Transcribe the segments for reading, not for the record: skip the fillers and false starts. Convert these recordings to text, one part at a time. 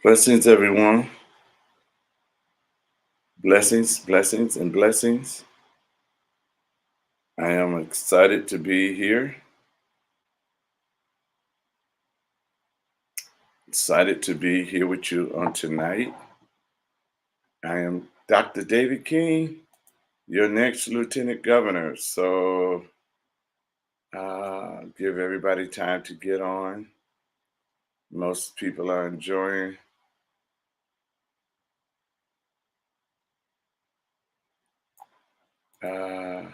Blessings, everyone. Blessings, blessings, and blessings. I am excited to be here. Excited to be here with you on tonight. I am Dr. David King, your next Lieutenant Governor. So, give everybody time to get on. Most people are enjoying. Uh,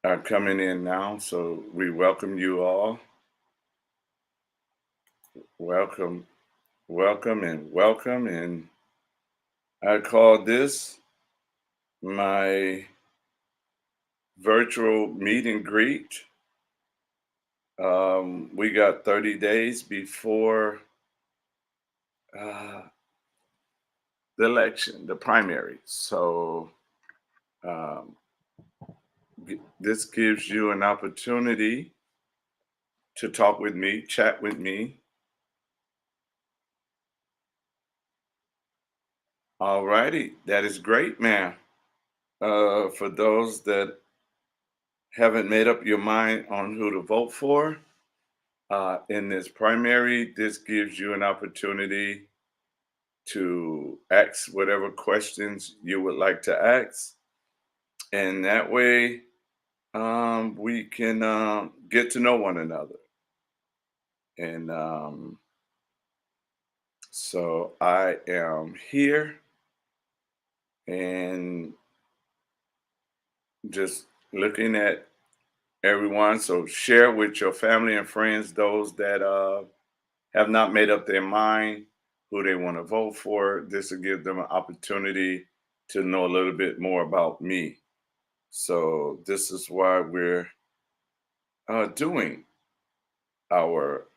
are coming in now. So we welcome you all. Welcome, welcome, and welcome. And I call this my virtual meet and greet. We got 30 days before uh, the election, the primary. So um, this gives you an opportunity to talk with me, chat with me. All righty, that is great, man. For those that haven't made up your mind on who to vote for in this primary, this gives you an opportunity to ask whatever questions you would like to ask. And that way, we can get to know one another. And so I am here and just looking at everyone. So share with your family and friends those that have not made up their mind who they want to vote for. This will give them an opportunity to know a little bit more about me. So this is why we're doing our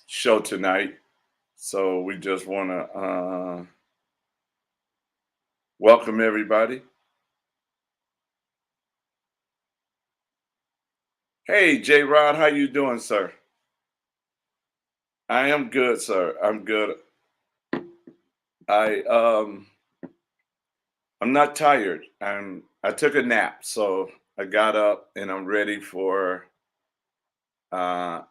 show tonight. So we just want to welcome everybody. Hey, J. Rod, how you doing, sir? I am good, sir. I'm good. I I'm not tired. I took a nap, so I got up and I'm ready for uh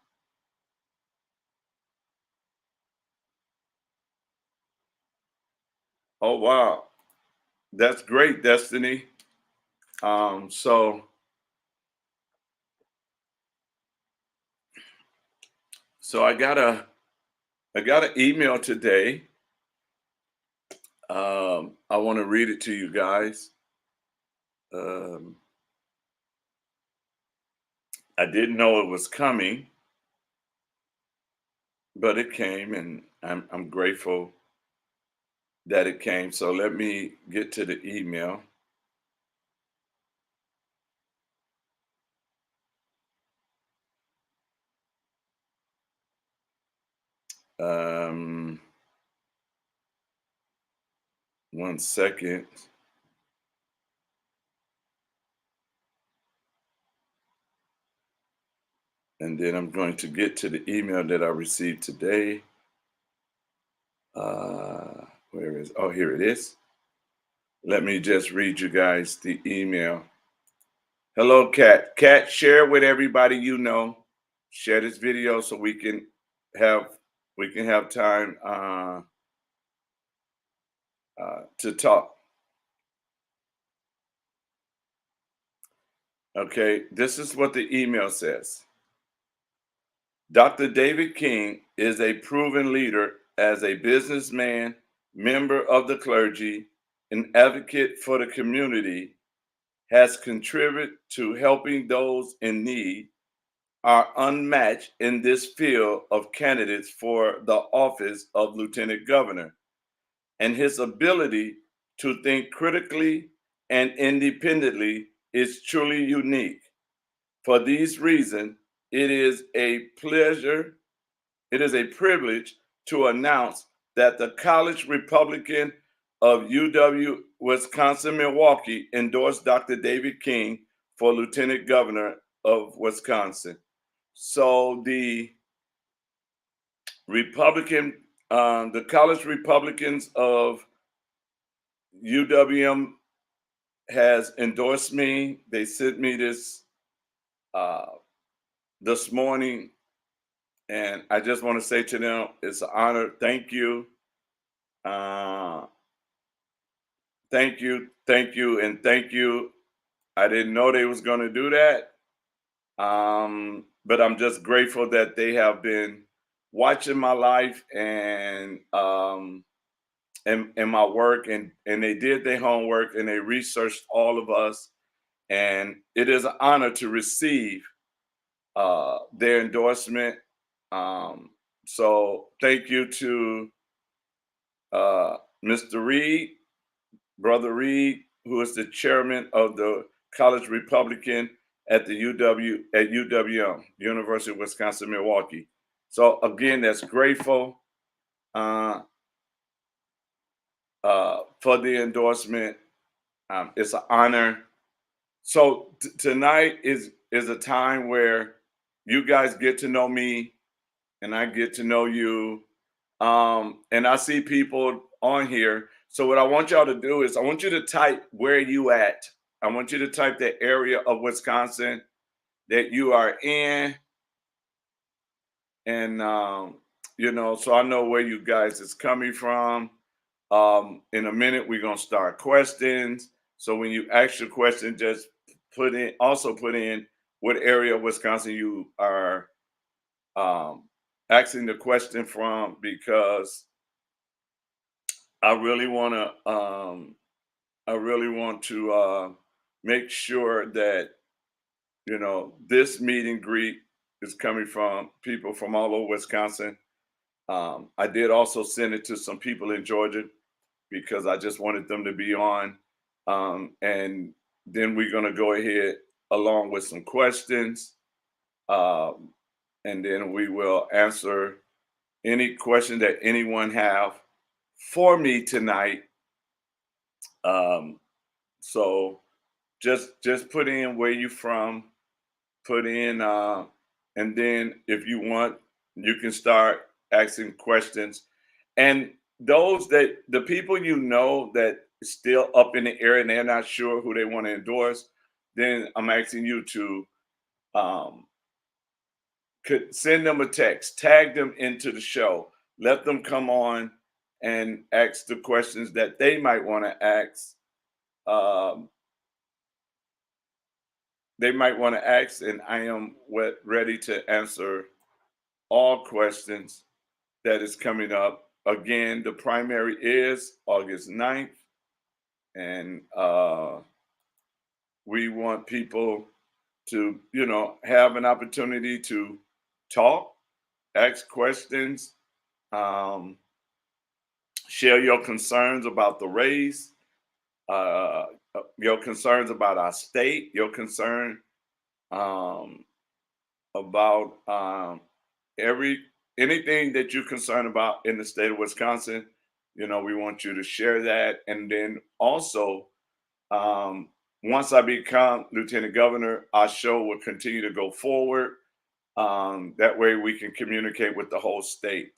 oh wow. That's great, Destiny. So I got an email today. I want to read it to you guys. Um I didn't know it was coming, but it came, and I'm grateful that it came. So let me get to the email. Um, One second, and then I'm going to get to the email that I received today. Where is? Oh, here it is. Let me just read you guys the email. Hello, Kat. Kat, share with everybody you know. Share this video so have we can have time to talk. Okay, this is what the email says. Dr. David King is a proven leader as a businessman, member of the clergy, an advocate for the community, has contributed to helping those in need, are unmatched in this field of candidates for the office of Lieutenant Governor, and his ability to think critically and independently is truly unique. For these reasons, it is a pleasure it is a privilege to announce that the College Republican of UW Wisconsin Milwaukee endorsed Dr. David King for Lieutenant Governor of Wisconsin. So the college Republicans of UWM has endorsed me. They sent me uh, this morning, and I just want to say to them, it's an honor. Thank you. Uh, thank you, and thank you. I didn't know they was going to do that, but I'm just grateful that they have been watching my life and my work, and they did their homework and they researched all of us, and it is an honor to receive their endorsement. Um, so thank you to uh, Mr. Reed, Brother Reed, who is the chairman of the College Republican at the UWM, University of Wisconsin Milwaukee. So again, that's grateful uh, for the endorsement. It's an honor. So tonight is a time where you guys get to know me and I get to know you. And I see people on here. So what I want y'all to do is I want you to type where you at. I want you to type the area of Wisconsin that you are in. And so I know where you guys is coming from. In a minute, we're gonna start questions. So when you ask your question, just put in what area of Wisconsin you are um, asking the question from, because I really want to make sure that this meet and greet is coming from people from all over Wisconsin. I did also send it to some people in Georgia because I just wanted them to be on. And then we're going to go ahead along with some questions. Um, and then we will answer any question that anyone have for me tonight. Um, so just put in where you from, put in, and then if you want, you can start asking questions. And the people that still up in the area and they're not sure who they want to endorse, then I'm asking you to um, could send them a text, tag them into the show, let them come on and ask the questions that they might want to ask. Um, they might want to ask, and I am ready to answer all questions that is coming up. Again, the primary is August 9th, and we want people to, have an opportunity to talk, ask questions, um, share your concerns about the race, uh, your concerns about our state, your concern um, about every anything that you're concerned about in the state of Wisconsin. We want you to share that, and then also, um, once I become lieutenant governor, our show will continue to go forward. That way, we can communicate with the whole state.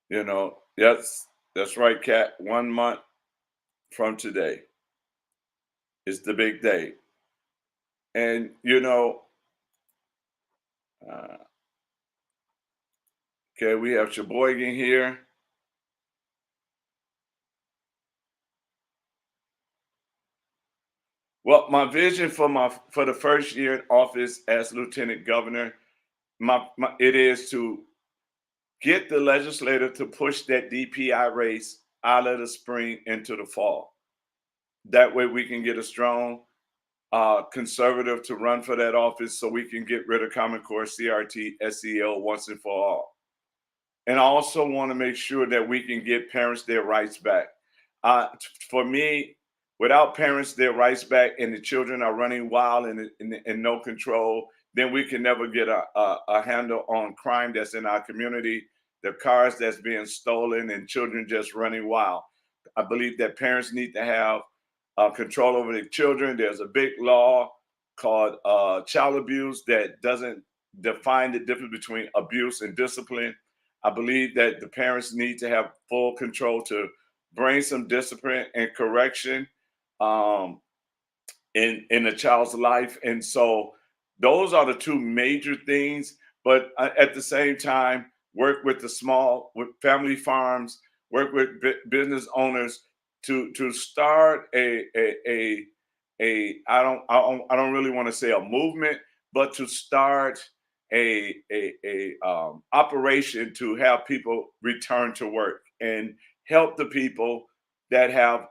Yes, that's right, Kat. 1 month from today is the big day, and uh, okay, we have Sheboygan here. Well, my vision for the first year in office as lieutenant governor, it is to get the legislator to push that DPI race out of the spring into the fall. That way, we can get a strong conservative to run for that office, so we can get rid of Common Core, CRT, SEL once and for all. And I also want to make sure that we can get parents their rights back. For me, without parents their rights back and the children are running wild and no control, then we can never get a handle on crime that's in our community, the cars that's being stolen, and children just running wild. I believe that parents need to have control over their children. There's a big law called child abuse that doesn't define the difference between abuse and discipline. I believe that the parents need to have full control to bring some discipline and correction um, in a child's life. And so those are the two major things. But at the same time, work with the small, with family farms, work with business owners to start a I don't really want to say a movement, but to start a operation to have people return to work and help the people that have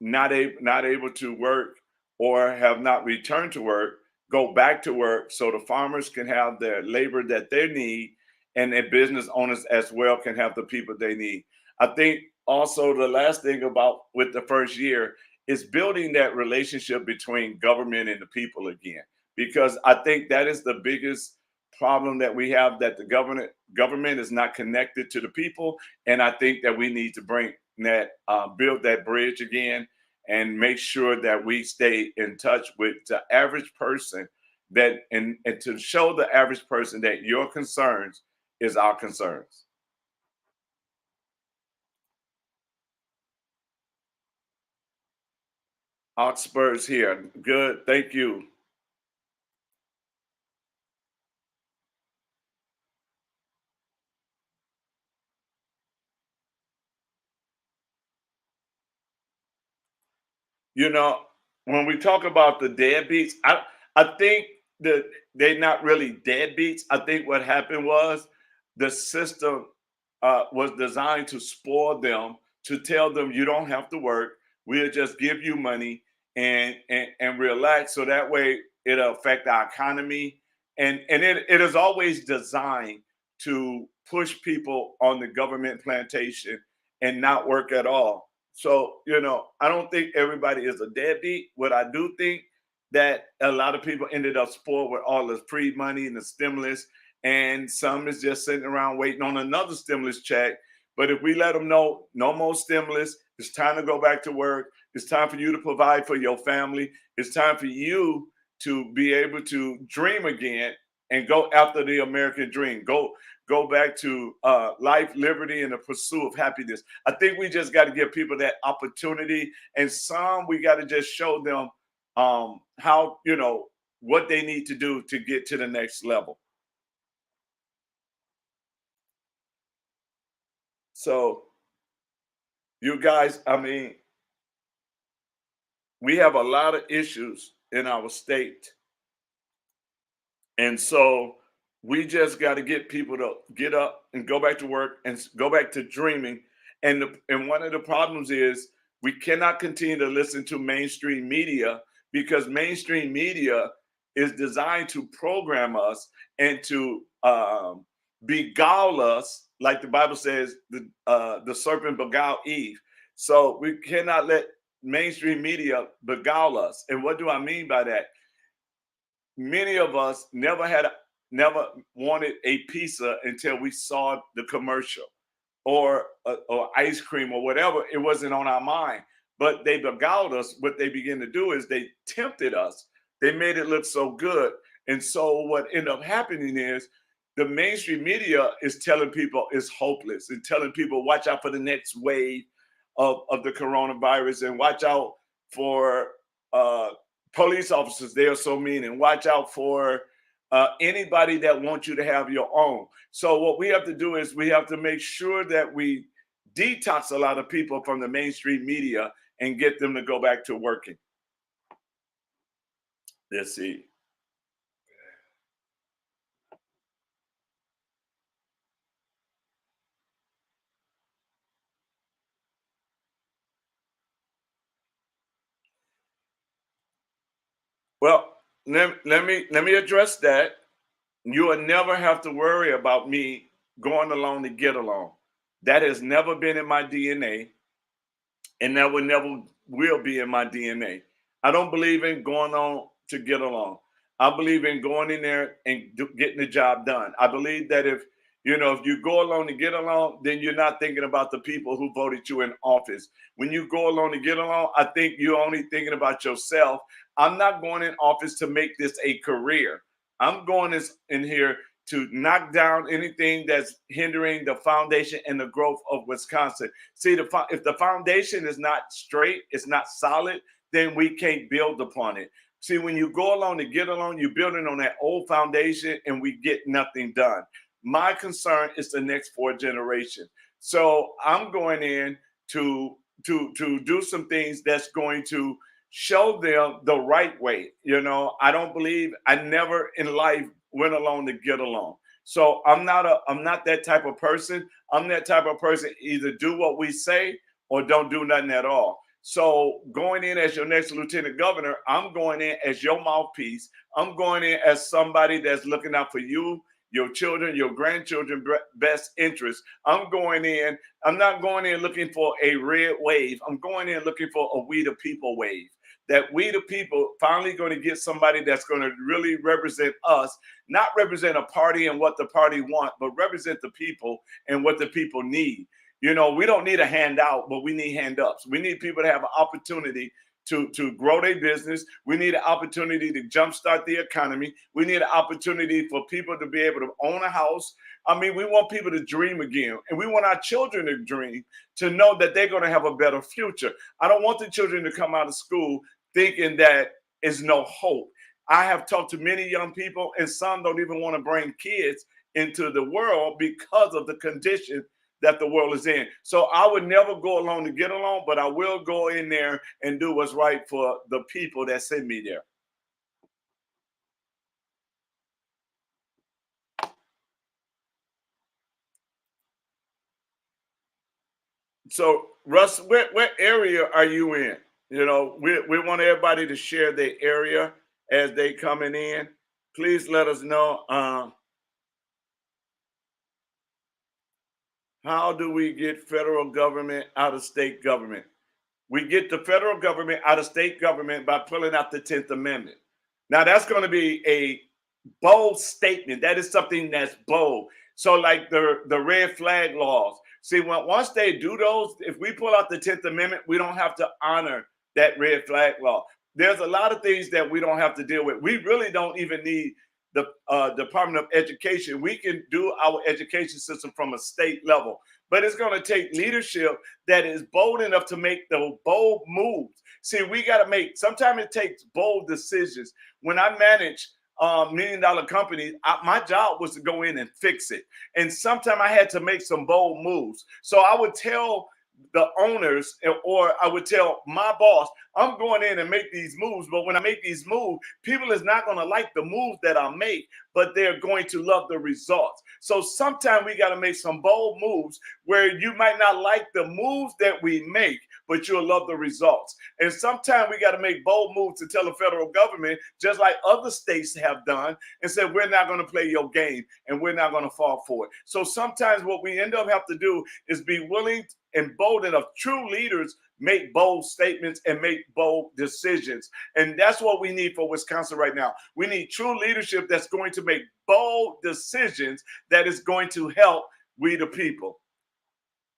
not able to work or have not returned to work go back to work so the farmers can have their labor that they need, and the business owners as well can have the people they need. I think also the last thing about with the first year is building that relationship between government and the people again, because I think that is the biggest problem that we have, that the government is not connected to the people. And I think that we need to bring that build that bridge again and make sure that we stay in touch with the average person, that and to show the average person that your concerns is our concerns. Oxford's here. Good. Thank you. You know, when we talk about the deadbeats, I think that they're not really deadbeats. I think what happened was the system was designed to spoil them, to tell them you don't have to work. We'll just give you money and relax. So that way it'll affect our economy. And it is always designed to push people on the government plantation and not work at all. So, I don't think everybody is a deadbeat. What I do think that a lot of people ended up spoiled with all the free money and the stimulus, and some is just sitting around waiting on another stimulus check. But if we let them know no more stimulus, it's time to go back to work. It's time for you to provide for your family. It's time for you to be able to dream again and go after the American dream. Go back to life, liberty, and the pursuit of happiness. I think we just got to give people that opportunity, and some we got to just show them how what they need to do to get to the next level. So, you guys, I mean, we have a lot of issues in our state. And so we just got to get people to get up and go back to work and go back to dreaming. And one of the problems is we cannot continue to listen to mainstream media, because mainstream media is designed to program us and to beguile us, like the Bible says, the serpent beguiled Eve. So we cannot let mainstream media beguile us. And what do I mean by that? Many of us never wanted a pizza until we saw the commercial, or ice cream or whatever. It wasn't on our mind, but they beguiled us. What they began to do is they tempted us. They made it look so good. And so what ended up happening is the mainstream media is telling people it's hopeless, and telling people watch out for the next wave of the coronavirus, and watch out for uh, police officers. They are so mean, and watch out for anybody that wants you to have your own. So what we have to do is we have to make sure that we detox a lot of people from the mainstream media and get them to go back to working. Let's see. Well, let me address that. You will never have to worry about me going along to get along. That has never been in my DNA, and that will never will be in my DNA. I don't believe in going on to get along. I believe in going in there and getting the job done. I believe that You know, if you go along to get along, then you're not thinking about the people who voted you in office. When you go along to get along, I think you're only thinking about yourself. I'm not going in office to make this a career. I'm going in here to knock down anything that's hindering the foundation and the growth of Wisconsin. See, if the foundation is not straight, it's not solid, then we can't build upon it. See, when you go along to get along, you're building on that old foundation and we get nothing done. My concern is the next 4 generations. So I'm going in to do some things that's going to show them the right way. You know, I don't believe I never in life went along to get along. So I'm not that type of person. I'm that type of person, either do what we say or don't do nothing at all. So going in as your next lieutenant governor, I'm going in as your mouthpiece. I'm going in as somebody that's looking out for you, your children, your grandchildren best interest. I'm not going in looking for a red wave. I'm going in looking for a we the people wave. That we the people finally going to get somebody that's going to really represent us, not represent a party and what the party want, but represent the people and what the people need. You know, we don't need a handout, but we need hand ups. We need people to have an opportunity to grow their business. We need an opportunity to jumpstart the economy. We need an opportunity for people to be able to own a house. I mean, we want people to dream again, and we want our children to dream, to know that they're going to have a better future. I don't want the children to come out of school thinking that is no hope. I have talked to many young people, and some don't even want to bring kids into the world because of the condition that the world is in. So I would never go along to get along, but I will go in there and do what's right for the people that send me there. So Russ, what area are you in? You know, we want everybody to share their area as they coming in. Please let us know, how do we get federal government out of state government? We get the federal government out of state government by pulling out the 10th Amendment. Now, that's going to be a bold statement. That is something that's bold. So, like the red flag laws. See, once they do those, if we pull out the 10th Amendment, we don't have to honor that red flag law. There's a lot of things that we don't have to deal with. We really don't even need the Department of Education. We can do our education system from a state level, but it's going to take leadership that is bold enough to make the bold moves. See, we got to make, sometimes it takes bold decisions. When I manage $1 million companies, my job was to go in and fix it. And sometimes I had to make some bold moves. So I would tell the owners, or I would tell my boss, I'm going in and make these moves. But when I make these moves, people is not going to like the moves that I make, but they're going to love the results. So sometimes we got to make some bold moves where you might not like the moves that we make, but you'll love the results. And sometimes we got to make bold moves to tell the federal government, just like other states have done, and say, we're not going to play your game and we're not going to fall for it. So sometimes what we end up have to do is be willing and bold enough. True leaders make bold statements and make bold decisions. And that's what we need for Wisconsin right now. We need true leadership that's going to make bold decisions that is going to help we the people.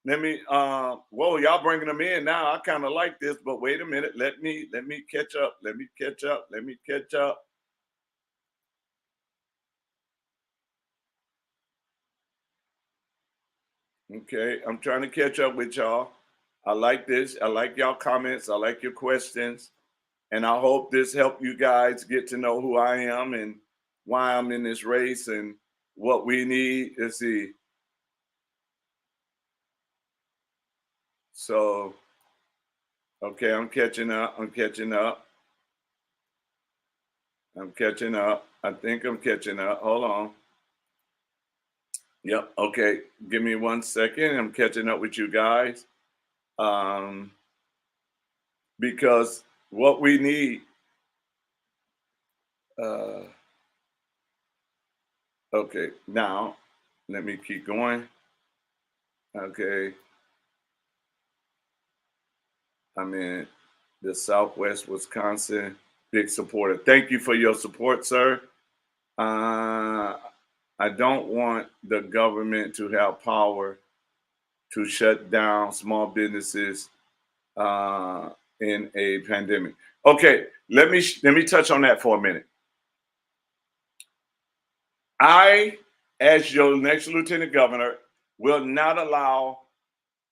Let me whoa, y'all bringing them in now. I kind of like this, but wait a minute. Let me catch up. Let me catch up. Let me catch up. Okay, I'm trying to catch up with y'all. I like this. I like y'all comments. I like your questions. And I hope this helped you guys get to know who I am and why I'm in this race and what we need. Let's see. So, okay, I'm catching up. I'm catching up. I'm catching up. I think I'm catching up. Hold on. Yep. Okay. Give me 1 second. I'm catching up with you guys. Um, because what we need, uh, okay, now let me keep going. Okay. I'm in the Southwest Wisconsin. Big supporter. Thank you for your support, sir. Uh, I don't want the government to have power to shut down small businesses uh, in a pandemic. Okay, let me touch on that for a minute. I, as your next lieutenant governor, will not allow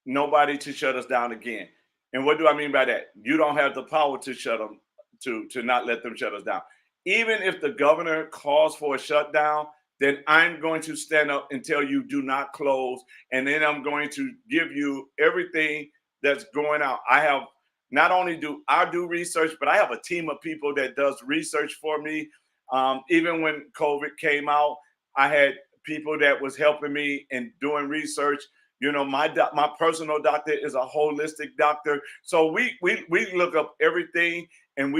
nobody to shut us down again. And what do I mean by that? You don't have the power to shut them to not let them shut us down. Even if the governor calls for a shutdown, then I'm going to stand up and tell you do not close, and then I'm going to give you everything that's going out. I have not only do I do research, but I have a team of people that does research for me. Even when COVID came out, I had people that was helping me and doing research. You know, my personal doctor is a holistic doctor, so we look up everything, and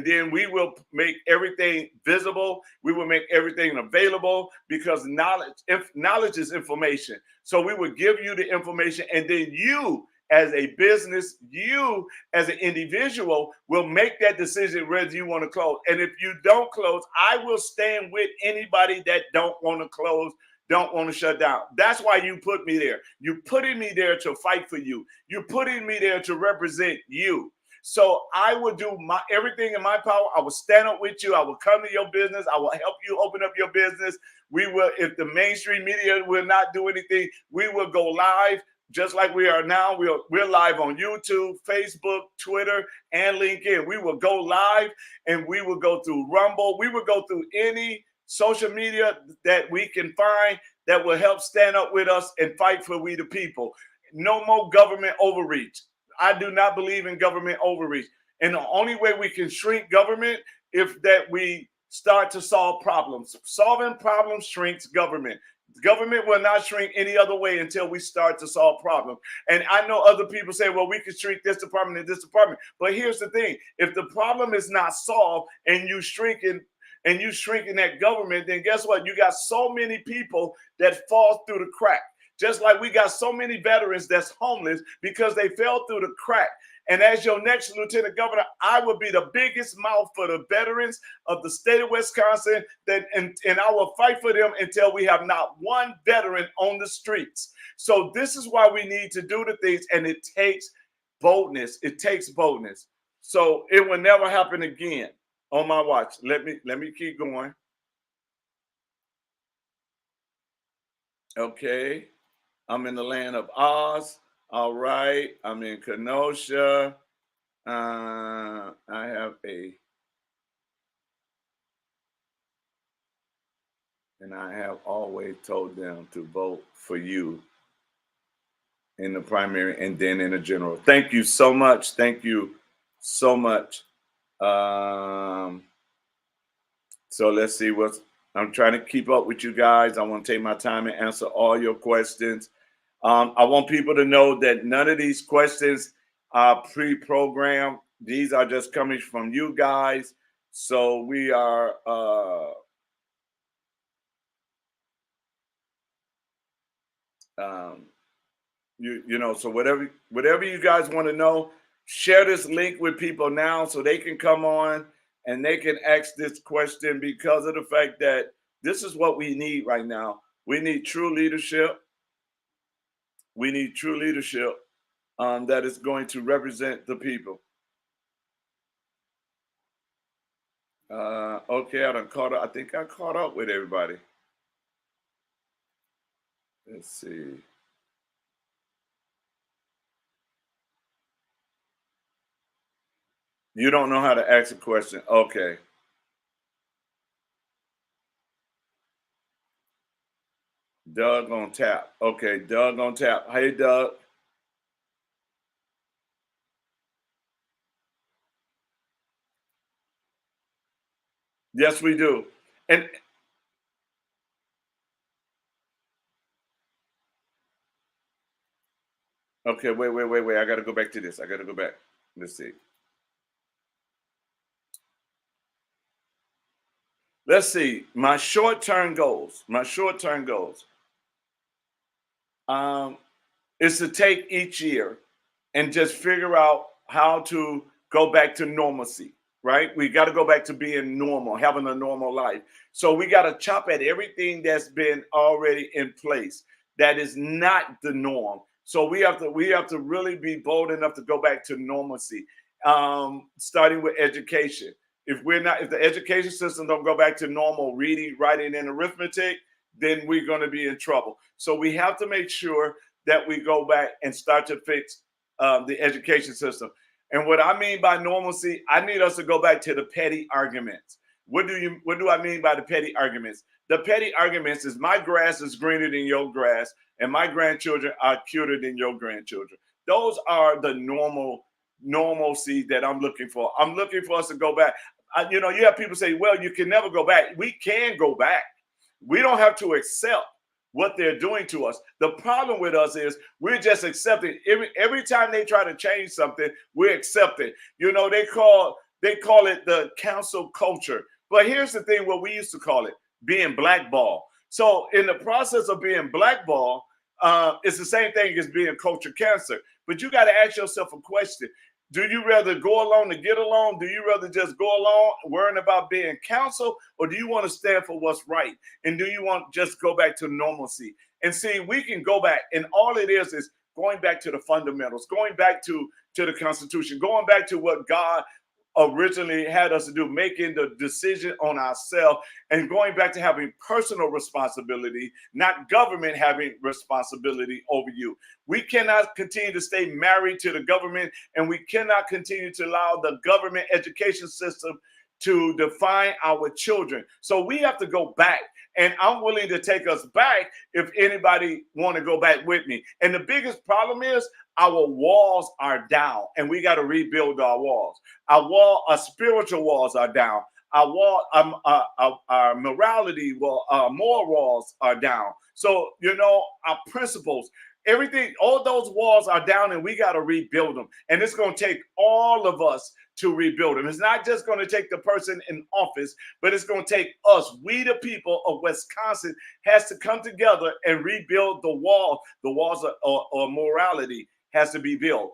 then we will make everything visible. We will make everything available because knowledge is information. So we will give you the information, and then you, as a business, you as an individual will make that decision whether you want to close. And if you don't close, I will stand with anybody that don't want to close, don't want to shut down. That's why you put me there. You putting me there to fight for you. You're putting me there to represent you. So I will do my everything in my power. I will stand up with you. I will come to your business. I will help you open up your business. We will, if the mainstream media will not do anything, we will go live just like we are now. We're live on YouTube, Facebook, Twitter, and LinkedIn. We will go live, and we will go through Rumble. We will go through any social media that we can find that will help stand up with us and fight for we the people. No more government overreach. I do not believe in government overreach. And the only way we can shrink government if that we start to solve problems. Solving problems shrinks government. Government will not shrink any other way until we start to solve problems. And I know other people say, well, we can shrink this department and this department. But here's the thing. If the problem is not solved and you shrinking that government, then guess what? You got so many people that fall through the crack. Just like we got so many veterans that's homeless because they fell through the crack. And as your next lieutenant governor, I will be the biggest mouth for the veterans of the state of Wisconsin, and I will fight for them until we have not one veteran on the streets. So this is why we need to do the things, and it takes boldness. It takes boldness. So it will never happen again on my watch. Let me keep going. Okay. I'm in the land of Oz. All right. I'm in Kenosha. I have and I have always told them to vote for you in the primary and then in the general. Thank you so much. Thank you so much. Um, so let's see what's. I'm trying to keep up with you guys. I want to take my time and answer all your questions. I want people to know that none of these questions are pre-programmed. These are just coming from you guys. So we are you know, so whatever you guys want to know, share this link with people now so they can come on and they can ask this question because of the fact that this is what we need right now. We need true leadership. We need true leadership that is going to represent the people. Okay, I done caught up. I think I caught up with everybody. Let's see. You don't know how to ask a question. Okay. Doug on tap. Okay, Doug on tap. Hey, Doug. Yes, we do. And okay, wait. I got to go back to this. I got to go back. Let's see. Let's see. My short-term goals. My short-term goals. Um, is to take each year and just figure out how to go back to normalcy, right? We got to go back to being normal, having a normal life. So we got to chop at everything that's been already in place that is not the norm. So we have to really be bold enough to go back to normalcy, starting with education. If the education system don't go back to normal reading, writing, and arithmetic, then we're going to be in trouble. So we have to make sure that we go back and start to fix the education system. And what I mean by normalcy, I need us to go back to the petty arguments. What do I mean by the petty arguments? The petty arguments is my grass is greener than your grass, and my grandchildren are cuter than your grandchildren. Those are the normalcy that I'm looking for. I'm looking for us to go back. You have people say, well, you can never go back. We can go back. We don't have to accept what they're doing to us. The problem with us is we're just accepting. Every time they try to change something, we accept it. They call it the cancel culture. But here's the thing, what we used to call it, being blackballed. So in the process of being blackballed, it's the same thing as being culture cancer. But you got to ask yourself a question. Do you rather go along to get along? Do you rather just go along worrying about being counseled? Or do you want to stand for what's right? And do you want to just go back to normalcy? And see, we can go back. And all it is going back to the fundamentals, going back to the Constitution, going back to what God originally had us to do, making the decision on ourselves, and going back to having personal responsibility, not government having responsibility over you. We cannot continue to stay married to the government, and we cannot continue to allow the government education system to define our children. So we have to go back, and I'm willing to take us back if anybody want to go back with me. And the biggest problem is our walls are down, and we got to rebuild our walls. Our spiritual walls are down. Our morality, moral walls are down. So our principles, everything, all those walls are down, and we got to rebuild them. And it's going to take all of us to rebuild them. It's not just going to take the person in office, but it's going to take us. We, the people of Wisconsin, has to come together and rebuild the wall. The walls of morality has to be built.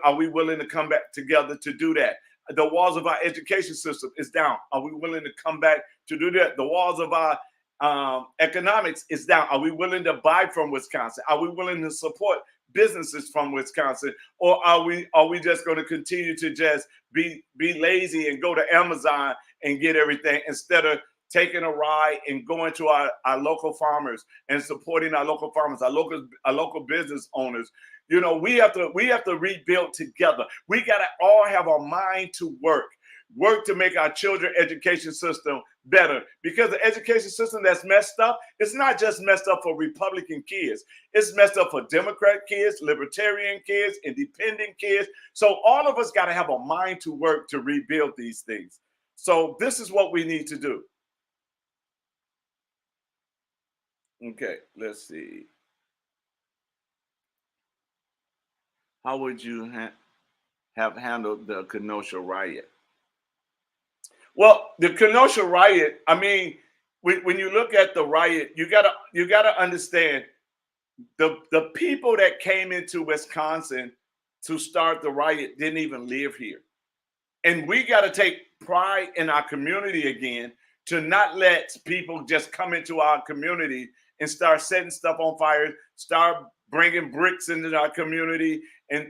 Are we willing to come back together to do that? The walls of our education system is down. Are we willing to come back to do that? The walls of our economics is down. Are we willing to buy from Wisconsin? Are we willing to support businesses from Wisconsin? Or are we just going to continue to just be lazy and go to Amazon and get everything instead of taking a ride and going to our local farmers and supporting our local farmers, our local business owners? We have to rebuild together. We got to all have our mind to work to make our children education system better, because the education system that's messed up, it's not just messed up for Republican kids. It's messed up for Democrat kids, Libertarian kids, Independent kids. So all of us got to have a mind to work to rebuild these things. So this is what we need to do. Okay, let's see. How would you have handled the Kenosha riot? Well, the Kenosha riot, I mean, when you look at the riot, you gotta understand the people that came into Wisconsin to start the riot didn't even live here. And we got to take pride in our community again, to not let people just come into our community and start setting stuff on fire, start bringing bricks into our community, and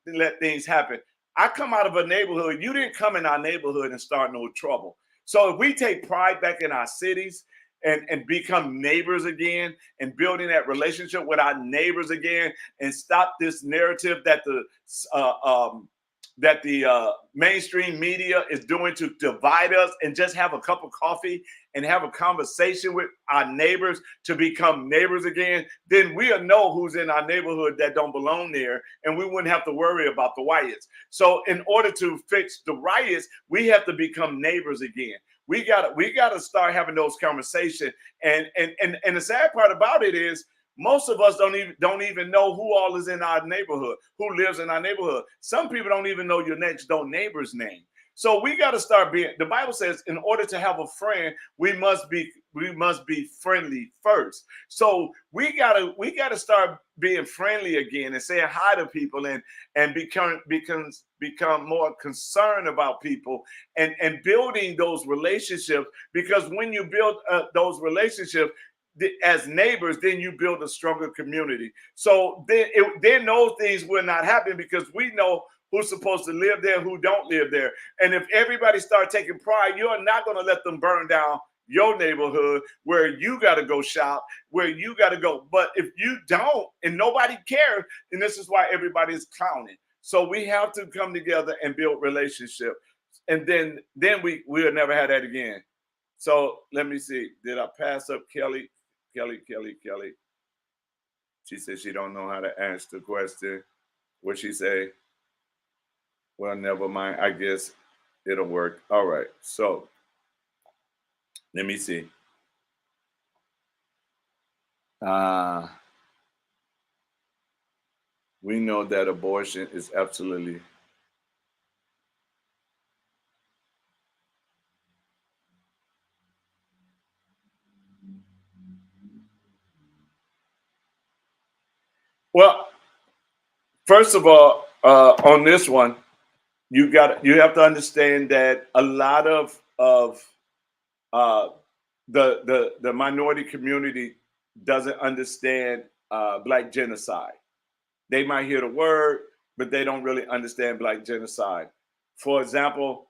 let things happen. I come out of a neighborhood. You didn't come in our neighborhood and start no trouble. So if we take pride back in our cities and become neighbors again, and building that relationship with our neighbors again, and stop this narrative that the mainstream media is doing to divide us, and just have a cup of coffee and have a conversation with our neighbors to become neighbors again, then we'll know who's in our neighborhood that don't belong there, and we wouldn't have to worry about the riots. So in order to fix the riots, we have to become neighbors again. We gotta start having those conversations. And the sad part about it is, most of us don't even know who all is in our neighborhood, who lives in our neighborhood. Some people don't even know your next door neighbor's name. So we got to start being. The Bible says, in order to have a friend, we must be friendly first. So we gotta start being friendly again and saying hi to people and become more concerned about people and building those relationships, because when you build those relationships as neighbors, then you build a stronger community. So then those things will not happen, because we know who's supposed to live there, who don't live there. And if everybody start taking pride, you're not going to let them burn down your neighborhood where you got to go shop, where you got to go. But if you don't and nobody cares, then this is why everybody is clowning. So we have to come together and build relationship. And then we'll never have that again. So let me see. Did I pass up Kelly? Kelly. She said she don't know how to ask the question. What she say? Well, never mind. I guess it'll work. All right. So let me see. We know that abortion is absolutely. Well, first of all, on this one, you have to understand that a lot of uh, the minority community doesn't understand Black genocide. They might hear the word, but they don't really understand Black genocide. For example,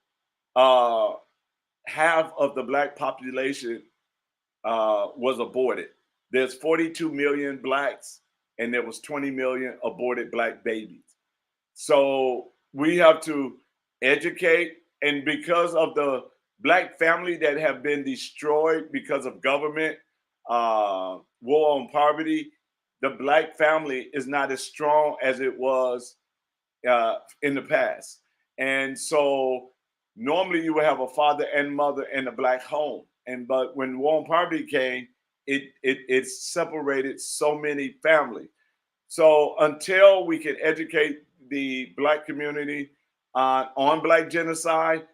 half of the Black population was aborted. There's 42 million Blacks, and there was 20 million aborted Black babies. So we have to educate, and because of the Black family that have been destroyed because of government, war on poverty, the Black family is not as strong as it was in the past. And so normally you would have a father and mother in a Black home. But when war on poverty came, it separated so many families. So until we can educate the Black community on Black genocide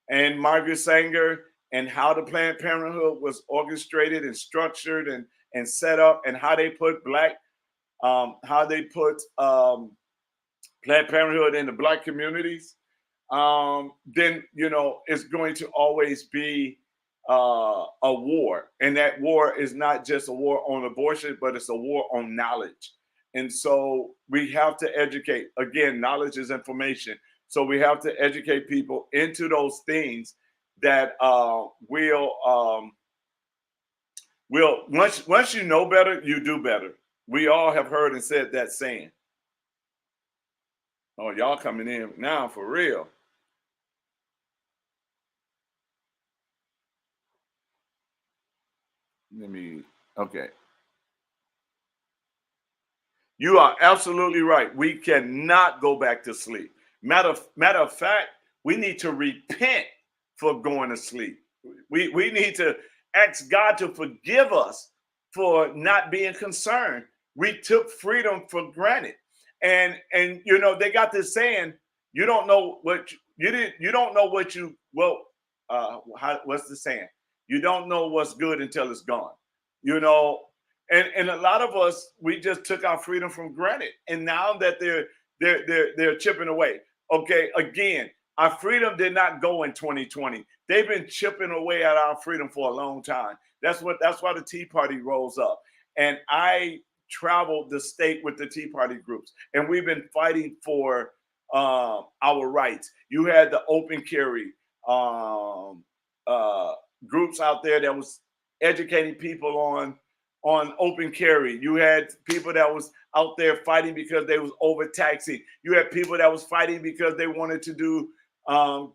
and Margaret Sanger and how the Planned Parenthood was orchestrated and structured and set up, and how they put Planned Parenthood in the Black communities, then it's going to always be a war, and that war is not just a war on abortion, but it's a war on knowledge. And so we have to educate. Again, knowledge is information. So we have to educate people into those things that will once you know better, you do better. We all have heard and said that saying. Oh, y'all coming in now for real. Okay. You are absolutely right. We cannot go back to sleep. Matter of fact, we need to repent for going to sleep. We need to ask God to forgive us for not being concerned. We took freedom for granted. And they got this saying, you don't know what you don't know what you what's the saying? You don't know what's good until it's gone. You know, and a lot of us, we just took our freedom from granted, and now that they're chipping away. Okay, again, our freedom did not go in 2020. They've been chipping away at our freedom for a long time. That's why the Tea Party rose up. And I traveled the state with the Tea Party groups, and we've been fighting for our rights. You had the open carry groups out there that was educating people on open carry. You had people that was out there fighting because they was overtaxing. You had people that was fighting because they wanted to do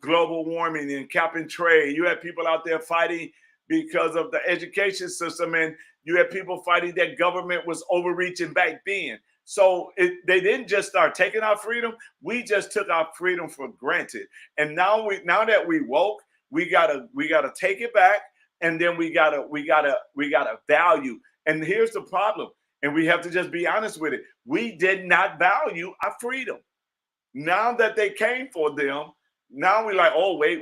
global warming and cap and trade. You had people out there fighting because of the education system, and you had people fighting that government was overreaching back then. So they didn't just start taking our freedom. We just took our freedom for granted. And now that we woke, we gotta take it back, and then we gotta value. And here's the problem, and we have to just be honest with it. We did not value our freedom. Now that they came for them, now we're like, oh, wait.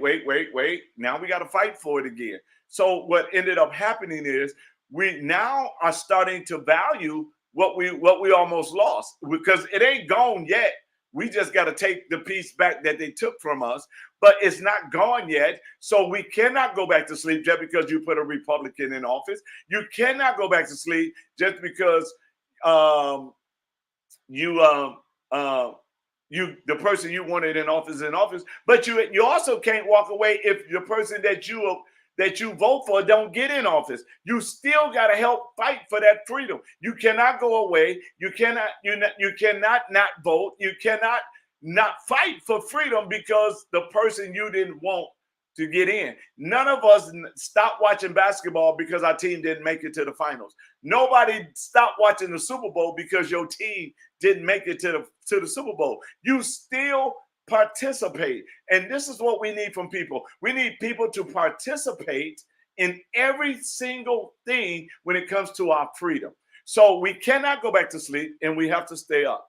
Now we got to fight for it again. So what ended up happening is we now are starting to value what we almost lost, because it ain't gone yet. We just got to take the piece back that they took from us, but it's not gone yet. So we cannot go back to sleep just because you put a Republican in office. You cannot go back to sleep just because um, you the person you wanted in office is in office. But you also can't walk away if the person that you vote for don't get in office. You still got to help fight for that freedom. You cannot go away. You cannot not vote. You cannot not fight for freedom because the person you didn't want to get in. None of us stopped watching basketball because our team didn't make it to the finals. Nobody stopped watching the Super Bowl because your team didn't make it to the Super Bowl. You still participate. And this is what we need from people. We need people to participate in every single thing when it comes to our freedom. So we cannot go back to sleep, and we have to stay up.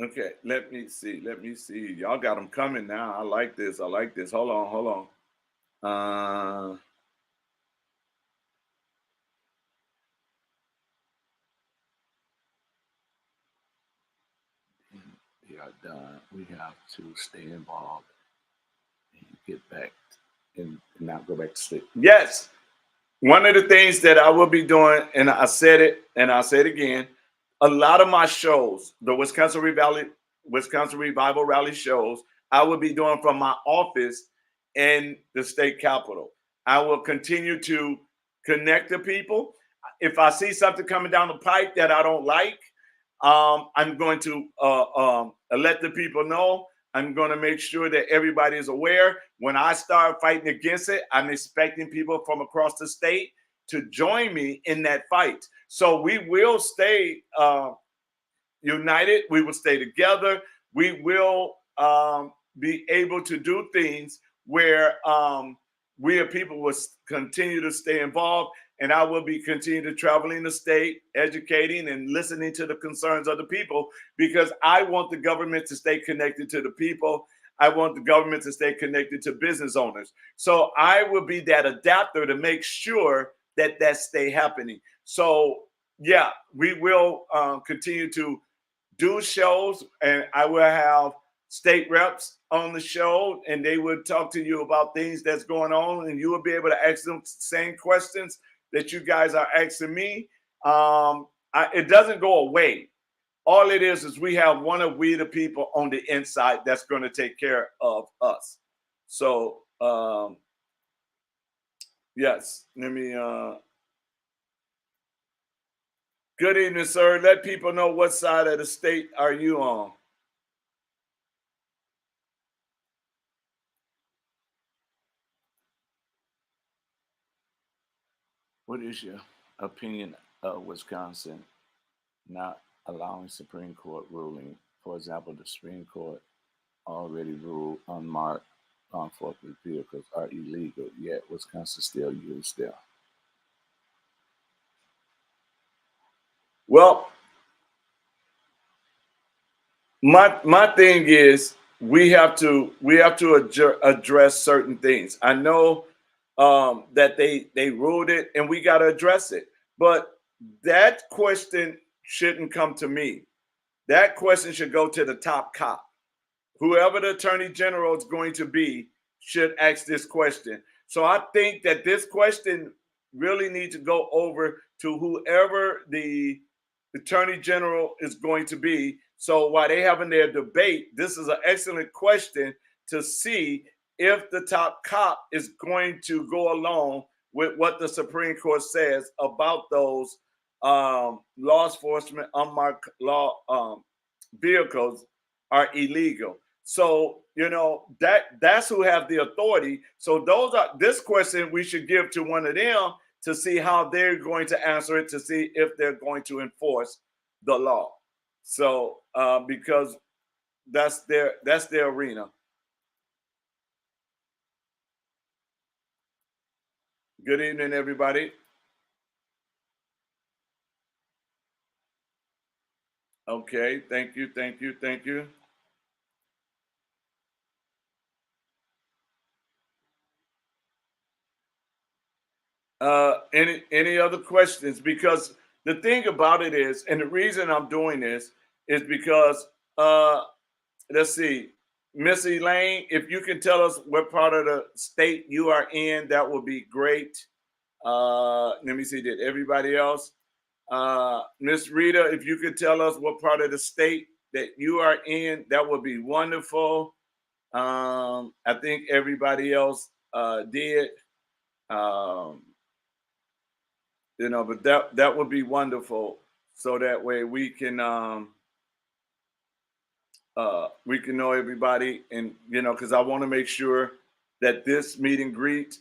Okay, let me see. Let me see. Y'all got them coming now. I like this. I like this. Hold on. Hold on. We are done. We have to stay involved and get back and not go back to sleep. Yes. One of the things that I will be doing, and I said it and I'll say it again, a lot of my shows, the Wisconsin Revival Rally shows, I will be doing from my office in the state capitol. I will continue to connect the people. If I see something coming down the pipe that I don't like, I'm going to let the people know. I'm going to make sure that everybody is aware. When I start fighting against it, I'm expecting people from across the state to join me in that fight. So we will stay united. We will stay together. We will be able to do things where we as people will continue to stay involved. And I will be continuing to travel in the state, educating and listening to the concerns of the people, because I want the government to stay connected to the people. I want the government to stay connected to business owners. So I will be that adapter to make sure that stay happening. So yeah, we will continue to do shows, and I will have state reps on the show, and they will talk to you about things that's going on, and you will be able to ask them same questions that you guys are asking me. It doesn't go away. All it is we have one of we the people on the inside that's going to take care of us. So yes, let me good evening, sir. Let people know what side of the state are you on. What is your opinion of Wisconsin not allowing Supreme Court ruling? For example, the Supreme Court already ruled unmarked forklift vehicles are illegal, yet Wisconsin still uses them. Well, my thing is we have to address certain things. I know that they ruled it, and we got to address it. But that question shouldn't come to me. That question should go to the top cop. Whoever the attorney general is going to be should ask this question. So I think that this question really needs to go over to whoever the attorney general is going to be. So while they having their debate, this is an excellent question to see if the top cop is going to go along with what the Supreme Court says about those law enforcement unmarked law vehicles are illegal. So that's who have the authority. So this question we should give to one of them to see how they're going to answer it, to see if they're going to enforce the law. So because that's their arena. Good evening, everybody. Okay, thank you, thank you, thank you. Any other questions? Because the thing about it is, and the reason I'm doing this is because let's see, Miss Elaine, if you can tell us what part of the state you are in, that would be great. Let me see, did everybody else? Miss Rita, if you could tell us what part of the state that you are in, that would be wonderful. I think everybody else did. Um, but that would be wonderful. So that way we can know everybody, and because I want to make sure that this meet and greet.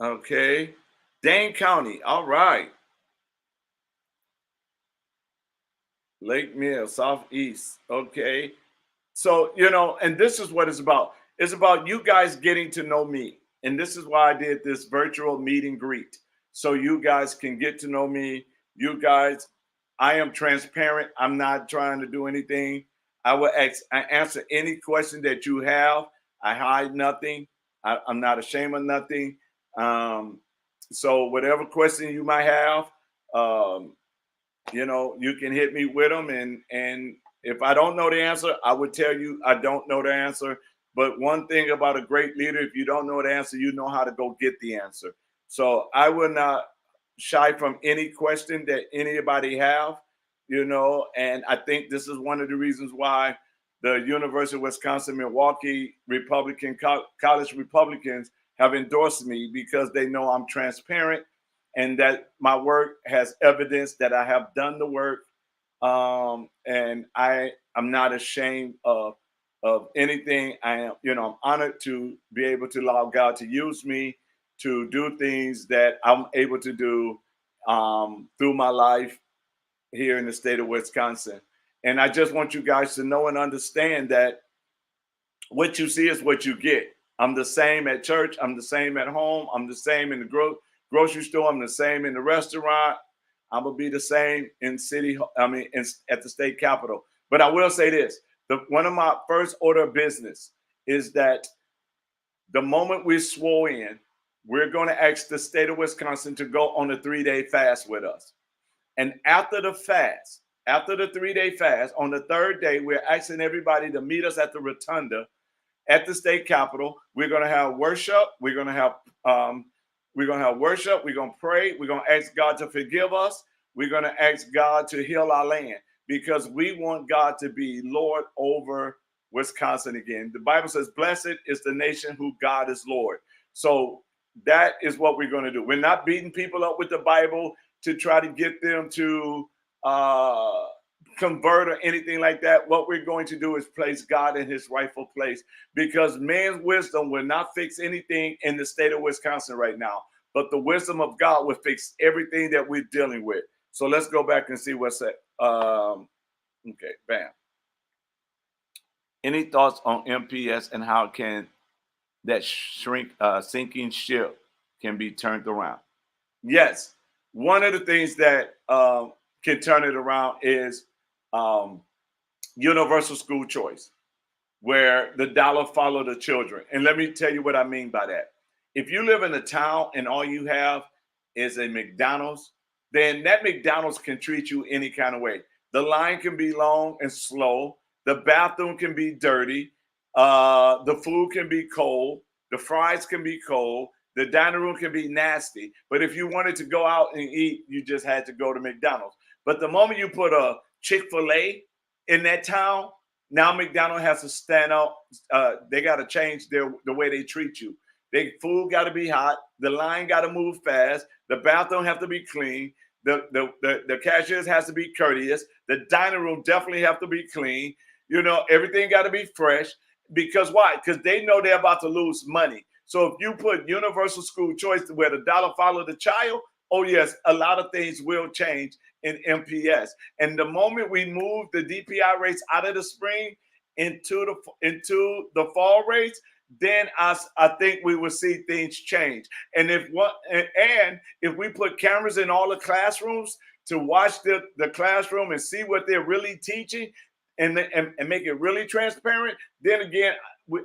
Okay, Dane County. All right, Lake Mill, Southeast. Okay, so and this is what it's about. It's about you guys getting to know me, and this is why I did this virtual meet and greet, so you guys can get to know me. You guys, I am transparent. I'm not trying to do anything. I answer any question that you have. I hide nothing. I'm not ashamed of nothing. Um, so whatever question you might have, um, you can hit me with them, and if I don't know the answer, I would tell you I don't know the answer. But one thing about a great leader, if you don't know the answer, you know how to go get the answer. So I will not shy from any question that anybody have, and I think this is one of the reasons why the University of Wisconsin Milwaukee College Republicans have endorsed me, because they know I'm transparent and that my work has evidence that I have done the work. And I'm not ashamed of anything. I'm honored to be able to allow God to use me to do things that I'm able to do through my life here in the state of Wisconsin. And I just want you guys to know and understand that what you see is what you get. I'm the same at church. I'm the same at home. I'm the same in the grocery store. I'm the same in the restaurant. I'm gonna be the same in at the state capitol. But I will say this: one of my first order of business is that the moment we swore in, we're going to ask the state of Wisconsin to go on a 3-day fast with us. And after the fast, after the 3-day fast, on the third day, we're asking everybody to meet us at the rotunda at the state capitol. We're going to have worship. We're going to have worship. We're going to pray. We're going to ask God to forgive us. We're going to ask God to heal our land, because we want God to be Lord over Wisconsin again. The Bible says, blessed is the nation who God is Lord. So that is what we're going to do. We're not beating people up with the Bible to try to get them to convert or anything like that. What we're going to do is place God in his rightful place, because man's wisdom will not fix anything in the state of Wisconsin right now, but the wisdom of God will fix everything that we're dealing with. So let's go back and see what's that. Okay, bam. Any thoughts on MPS and how can that sinking ship can be turned around? Yes, one of the things that can turn it around is universal school choice, where the dollar follow the children. And let me tell you what I mean by that. If you live in a town and all you have is a McDonald's, then that McDonald's can treat you any kind of way. The line can be long and slow. The bathroom can be dirty. The food can be cold. The fries can be cold. The dining room can be nasty. But if you wanted to go out and eat, you just had to go to McDonald's. But the moment you put a Chick-fil-A in that town, now McDonald's has to stand out. They got to change the way they treat you. Their food got to be hot. The line got to move fast. The bathroom have to be clean. The cashiers has to be courteous. The dining room definitely have to be clean. Everything got to be fresh. Because why? Because they know they're about to lose money. So if you put universal school choice where the dollar follow the child, oh yes, a lot of things will change in MPS. And the moment we move the DPI rates out of the spring into the fall rates, then I think we will see things change. And if we put cameras in all the classrooms to watch the classroom and see what they're really teaching, and make it really transparent, then again,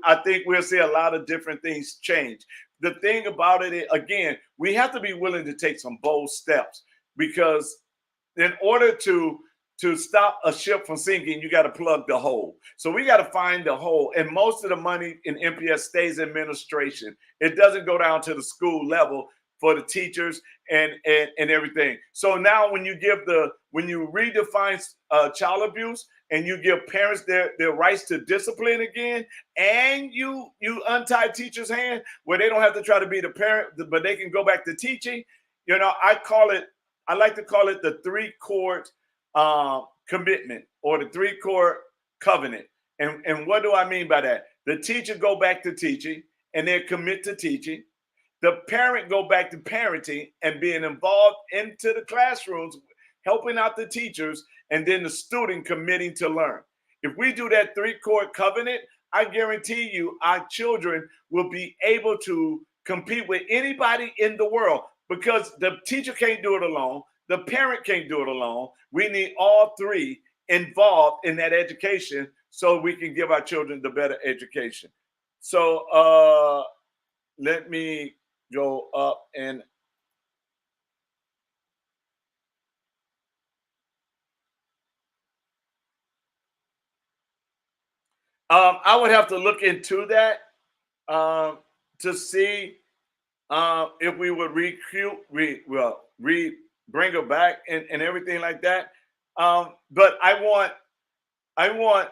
I think we'll see a lot of different things change. The thing about it is, again, we have to be willing to take some bold steps, because in order to stop a ship from sinking, you got to plug the hole. So we got to find the hole. And most of the money in MPS stays in administration. It doesn't go down to the school level for the teachers and everything. So now when you redefine child abuse, and you give parents their rights to discipline again, and you untie teachers' hands where they don't have to try to be the parent, but they can go back to teaching. I like to call it the three-chord commitment, or the three-chord covenant. And what do I mean by that? The teacher go back to teaching and they commit to teaching. The parent go back to parenting and being involved into the classrooms, helping out the teachers, and then the student committing to learn. If we do that three-chord covenant, I guarantee you our children will be able to compete with anybody in the world, because the teacher can't do it alone. The parent can't do it alone. We need all three involved in that education so we can give our children the better education. So let me go up and I would have to look into that to see if we would bring her back and everything like that. But I want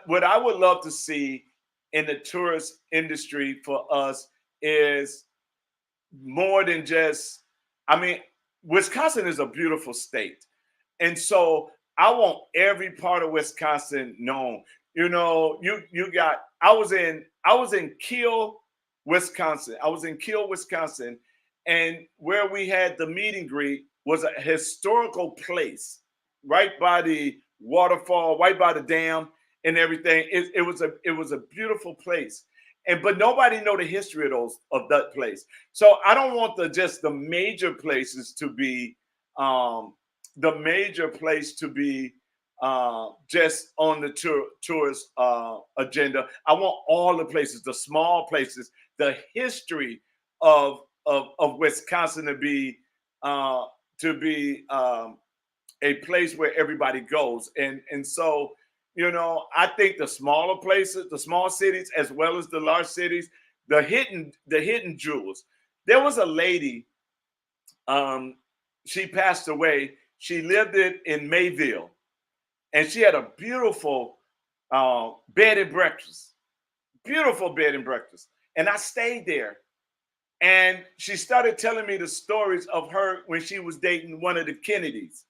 what I would love to see in the tourist industry for us is more than just, I mean, Wisconsin is a beautiful state. And so I want every part of Wisconsin known. You got, I was in Kiel, Wisconsin. I was in Kiel, Wisconsin, and where we had the meet and greet was a historical place right by the waterfall, right by the dam and everything. It was a beautiful place. But nobody know the history of that place. So I don't want just the major places to be the major place to be just on the tourist agenda. I want all the places, the small places, the history of Wisconsin uh, to be a place where everybody goes. And so, I think the smaller places, the small cities, as well as the large cities, the hidden jewels. There was a lady, she passed away. She lived in Mayville, and she had a beautiful bed and breakfast, beautiful bed and breakfast. And I stayed there. And she started telling me the stories of her when she was dating one of the Kennedys.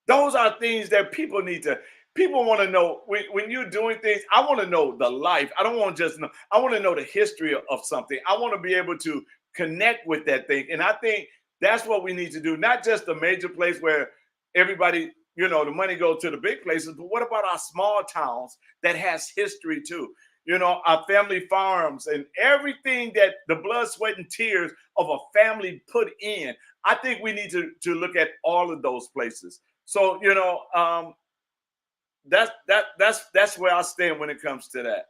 Those are things that people want to know when you're doing things. I want to know the life. I don't want to just know. I want to know the history of something. I want to be able to connect with that thing. And I think that's what we need to do. Not just a major place where everybody, the money goes to the big places, but what about our small towns that has history too? Our family farms and everything that the blood, sweat, and tears of a family put in. I think we need to look at all of those places. So, that's where I stand when it comes to that.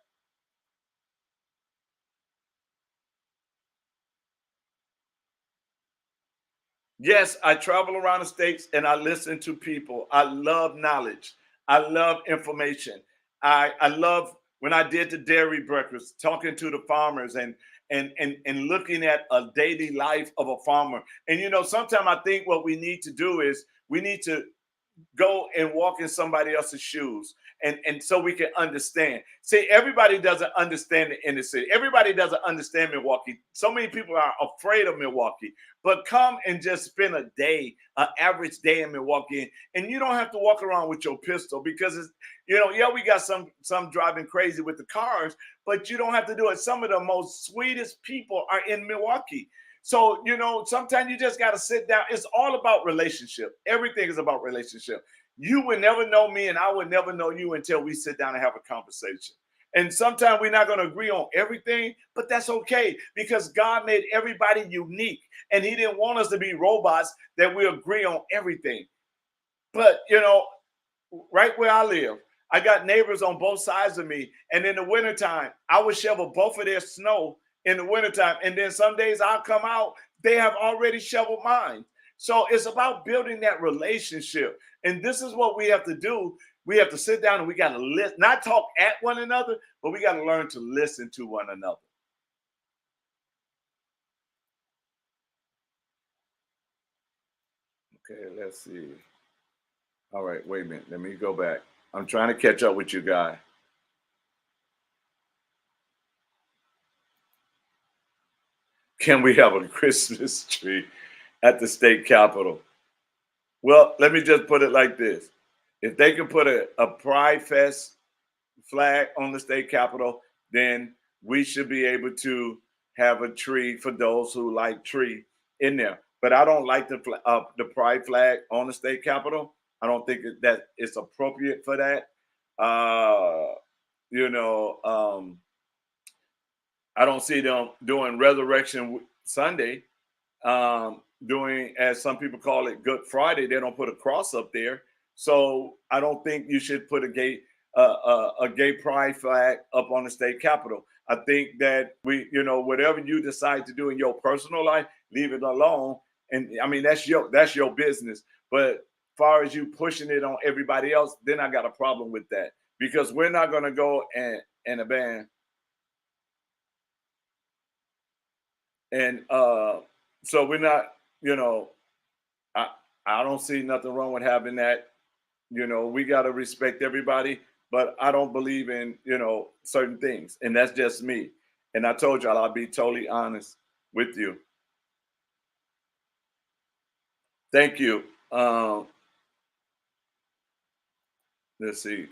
Yes, I travel around the states and I listen to people. I love knowledge. I love information. I love when I did the dairy breakfast, talking to the farmers and looking at a daily life of a farmer. And sometimes I think what we need to do is we need to go and walk in somebody else's shoes and so we can understand. See, everybody doesn't understand the inner city. Everybody doesn't understand Milwaukee. So many people are afraid of Milwaukee. But come and just spend a day, an average day in Milwaukee, and you don't have to walk around with your pistol, because it's, yeah, we got some driving crazy with the cars, but you don't have to do it. Some of the most sweetest people are in Milwaukee. So, sometimes you just got to sit down. It's all about relationship. Everything is about relationship. You would never know me and I would never know you until we sit down and have a conversation. And sometimes we're not going to agree on everything, but that's okay, because God made everybody unique and he didn't want us to be robots that we agree on everything. But, right where I live, I got neighbors on both sides of me. And in the wintertime, I would shovel both of their snow in the wintertime. And then some days I'll come out, they have already shoveled mine. So it's about building that relationship. And this is what we have to do. We have to sit down and we got to listen, not talk at one another, but we got to learn to listen to one another. Okay, let's see. All right, wait a minute. Let me go back. I'm trying to catch up with you guys. Can we have a Christmas tree at the state capitol? Well, let me just put it like this. If they can put a Pride Fest flag on the state capitol, then we should be able to have a tree for those who like tree in there. But I don't like the pride flag on the state capitol. I don't think that it's appropriate for that. Uh, you know, I don't see them doing Resurrection Sunday, doing, as some people call it, Good Friday. They don't put a cross up there. So I don't think you should put a gay pride flag up on the state capitol. I think that whatever you decide to do in your personal life, leave it alone. And I mean, that's your business. But as far as you pushing it on everybody else, then I got a problem with that, because we're not going to go and a ban. And so we're not, I I don't see nothing wrong with having that. We got to respect everybody, but I don't believe in, certain things. And that's just me. And I told y'all I'll be totally honest with you. Thank you. Let's see.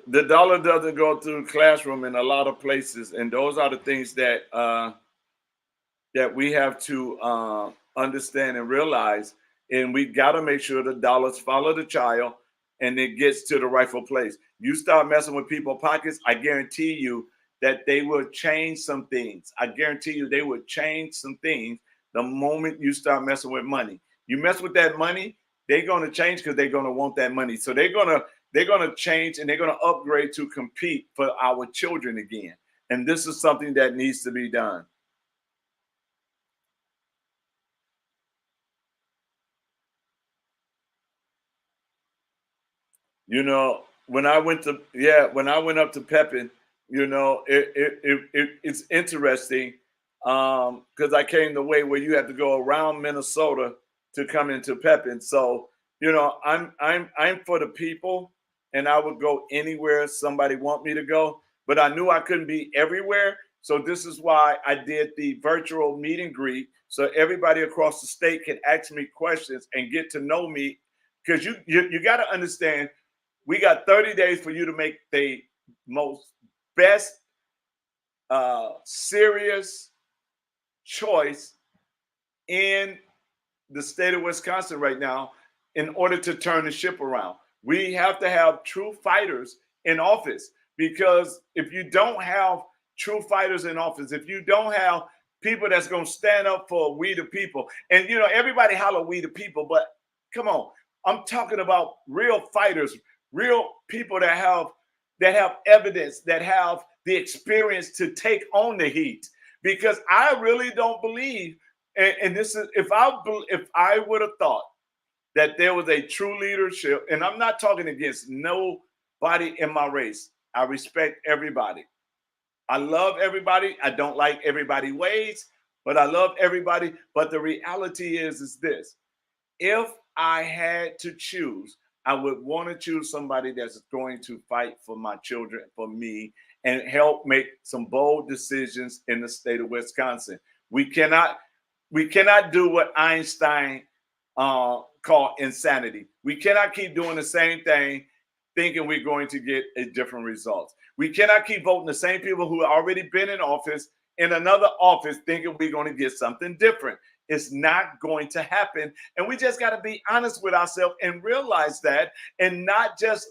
The dollar doesn't go through the classroom in a lot of places. And those are the things that we have to understand and realize. And we got to make sure the dollars follow the child and it gets to the rightful place. You start messing with people's pockets, I guarantee you that they will change some things. I guarantee you they will change some things the moment you start messing with money. You mess with that money, they're going to change because they're going to want that money. So they're going to change and they're going to upgrade to compete for our children again. And this is something that needs to be done. When I went up to Pepin, it's interesting, because I came the way where you have to go around Minnesota to come into Pepin. So I'm for the people, and I would go anywhere somebody want me to go. But I knew I couldn't be everywhere, so this is why I did the virtual meet and greet, so everybody across the state can ask me questions and get to know me. Because you got to understand, we got 30 days for you to make the most best serious choice in the state of Wisconsin right now in order to turn the ship around. We have to have true fighters in office, because if you don't have true fighters in office, if you don't have people that's going to stand up for we the people, and everybody holler we the people, but come on, I'm talking about real fighters, real people that have evidence, that have the experience to take on the heat. Because I really don't believe, and this is, if I would have thought that there was a true leadership, and I'm not talking against nobody in my race. I respect everybody. I love everybody. I don't like everybody's ways, but I love everybody. But the reality is this: if I had to choose, I would want to choose somebody that's going to fight for my children, for me, and help make some bold decisions in the state of Wisconsin. We cannot do what Einstein called insanity. We cannot keep doing the same thing, thinking we're going to get a different result. We cannot keep voting the same people who have already been in office in another office, thinking we're going to get something different. It's not going to happen. And we just got to be honest with ourselves and realize that, and not just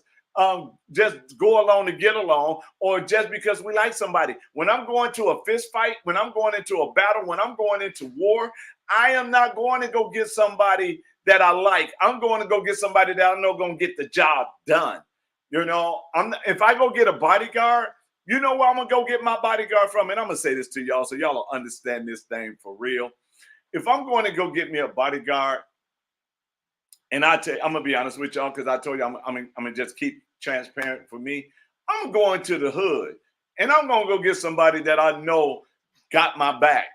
just go along to get along, or just because we like somebody. When I'm going to a fist fight, when I'm going into a battle, when I'm going into war, I am not going to go get somebody that I like. I'm going to go get somebody that I know going to get the job done. You know, if I go get a bodyguard, you know where I'm going to go get my bodyguard from? And I'm going to say this to y'all so y'all will understand this thing for real. If I'm going to go get me a bodyguard, and I'm gonna be honest with y'all, because I told you I'm gonna just keep transparent for me. I'm going to the hood, and I'm gonna go get somebody that I know got my back,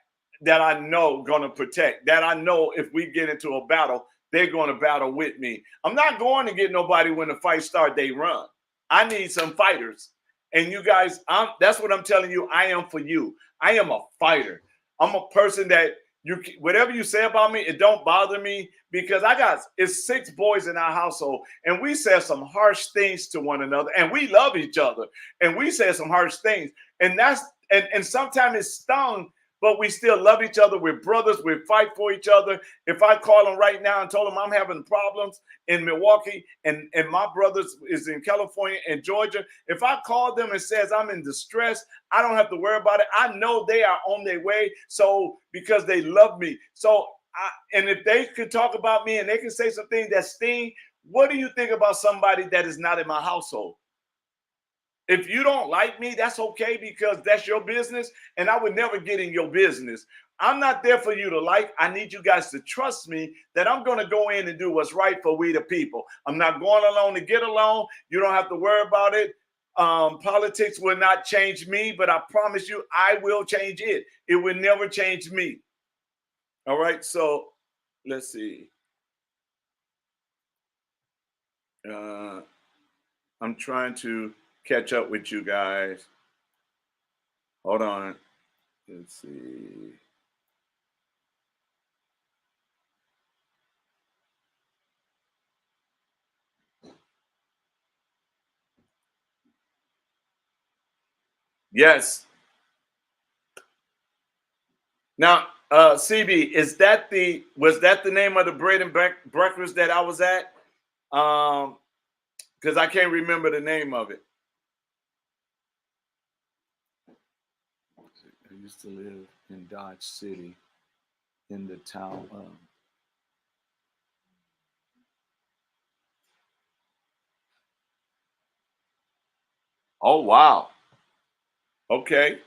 that I know gonna protect, that I know if we get into a battle, they're gonna battle with me. I'm not going to get nobody when the fight starts, they run. I need some fighters. And you guys, that's what I'm telling you. I am for you. I am a fighter. I'm a person that whatever you say about me, it don't bother me, because it's 6 boys in our household, and we say some harsh things to one another, and we love each other, and we say some harsh things, and sometimes it's stung, but we still love each other. We're brothers. We fight for each other. If I call them right now and told them I'm having problems in Milwaukee, and my brothers is in California and Georgia, if I call them and says I'm in distress, I don't have to worry about it. I know they are on their way. So because they love me. So and if they could talk about me and they can say something that sting, what do you think about somebody that is not in my household? If you don't like me, that's okay, because that's your business, and I would never get in your business. I'm not there for you to like. I need you guys to trust me that I'm going to go in and do what's right for we the people. I'm not going along to get along. You don't have to worry about it. Politics will not change me, but I promise you, I will change it. It will never change me. All right, so let's see. I'm trying to catch up with you guys. Hold on. Let's see. Yes. Now, CB, was that the name of the bread and breakfast that I was at? Because I can't remember the name of it. I used to live in Dodge City, in the town of. Oh wow. Okay.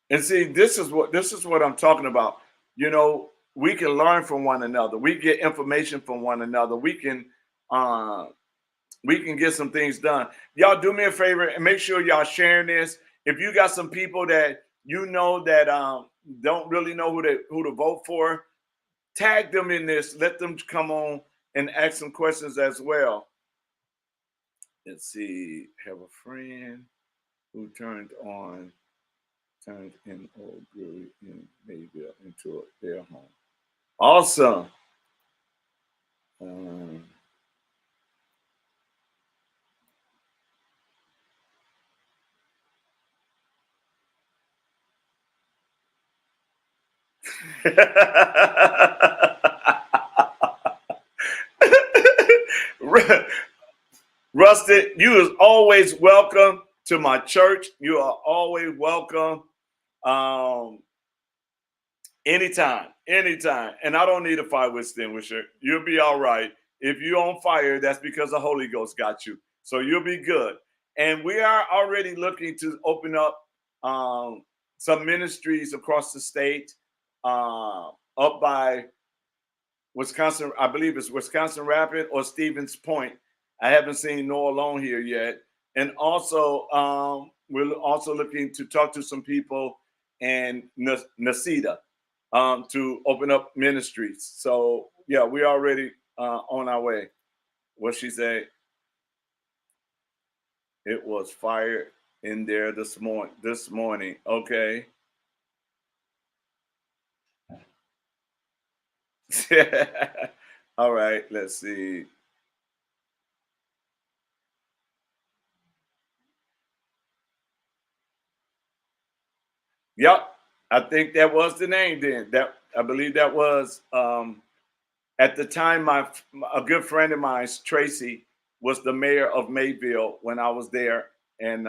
And see, this is what I'm talking about. You know, we can learn from one another. We get information from one another. Uh, we can get some things done. Y'all do me a favor and make sure y'all sharing this. If you got some people that you know that don't really know who to vote for, tag them in this. Let them come on and ask some questions as well. Let's see. Have a friend who turned in old Greeley in Mayville into their home. Awesome. Rusted, you is always welcome to my church. You are always welcome. Anytime. And I don't need a fire extinguisher. You'll be all right. If you're on fire, that's because the Holy Ghost got you. So you'll be good. And we are already looking to open up some ministries across the state, up by Wisconsin. I believe it's Wisconsin Rapid or Stevens Point. I haven't seen Noah Alone here yet. And also, we're also looking to talk to some people in Nacita to open up ministries. So yeah, we're already on our way. What she say? It was fire in there this morning. Okay. All right. Let's see. Yep. I think that was the name then. That I believe that was at the time a good friend of mine, Tracy, was the mayor of Mayville when I was there, and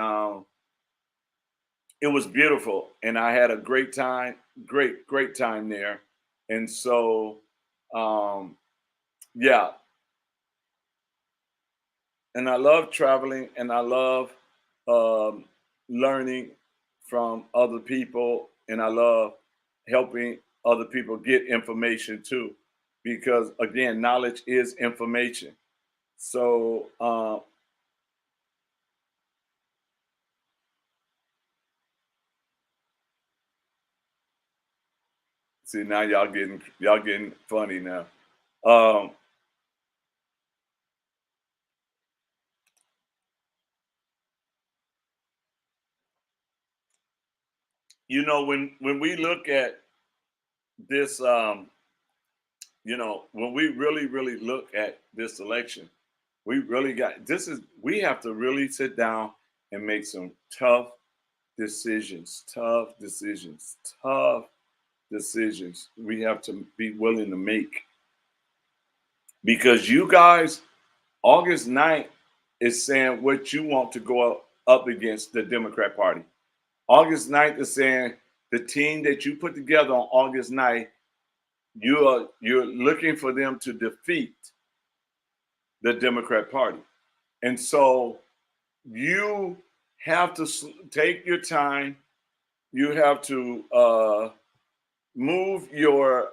it was beautiful, and I had a great time, great time there. And so, um, yeah, and I love traveling, and I love um, learning from other people, and I love helping other people get information too, because again, knowledge is information. So, see now y'all getting funny now. Um, when we look at this, when we really look at this election, we have to really sit down and make some tough decisions, tough decisions we have to be willing to make, because you guys, August 9th is saying what you want to go up against the Democrat Party. August 9th is saying the team that you put together on August 9th, you're looking for them to defeat the Democrat Party. And so you have to take your time. You have to move your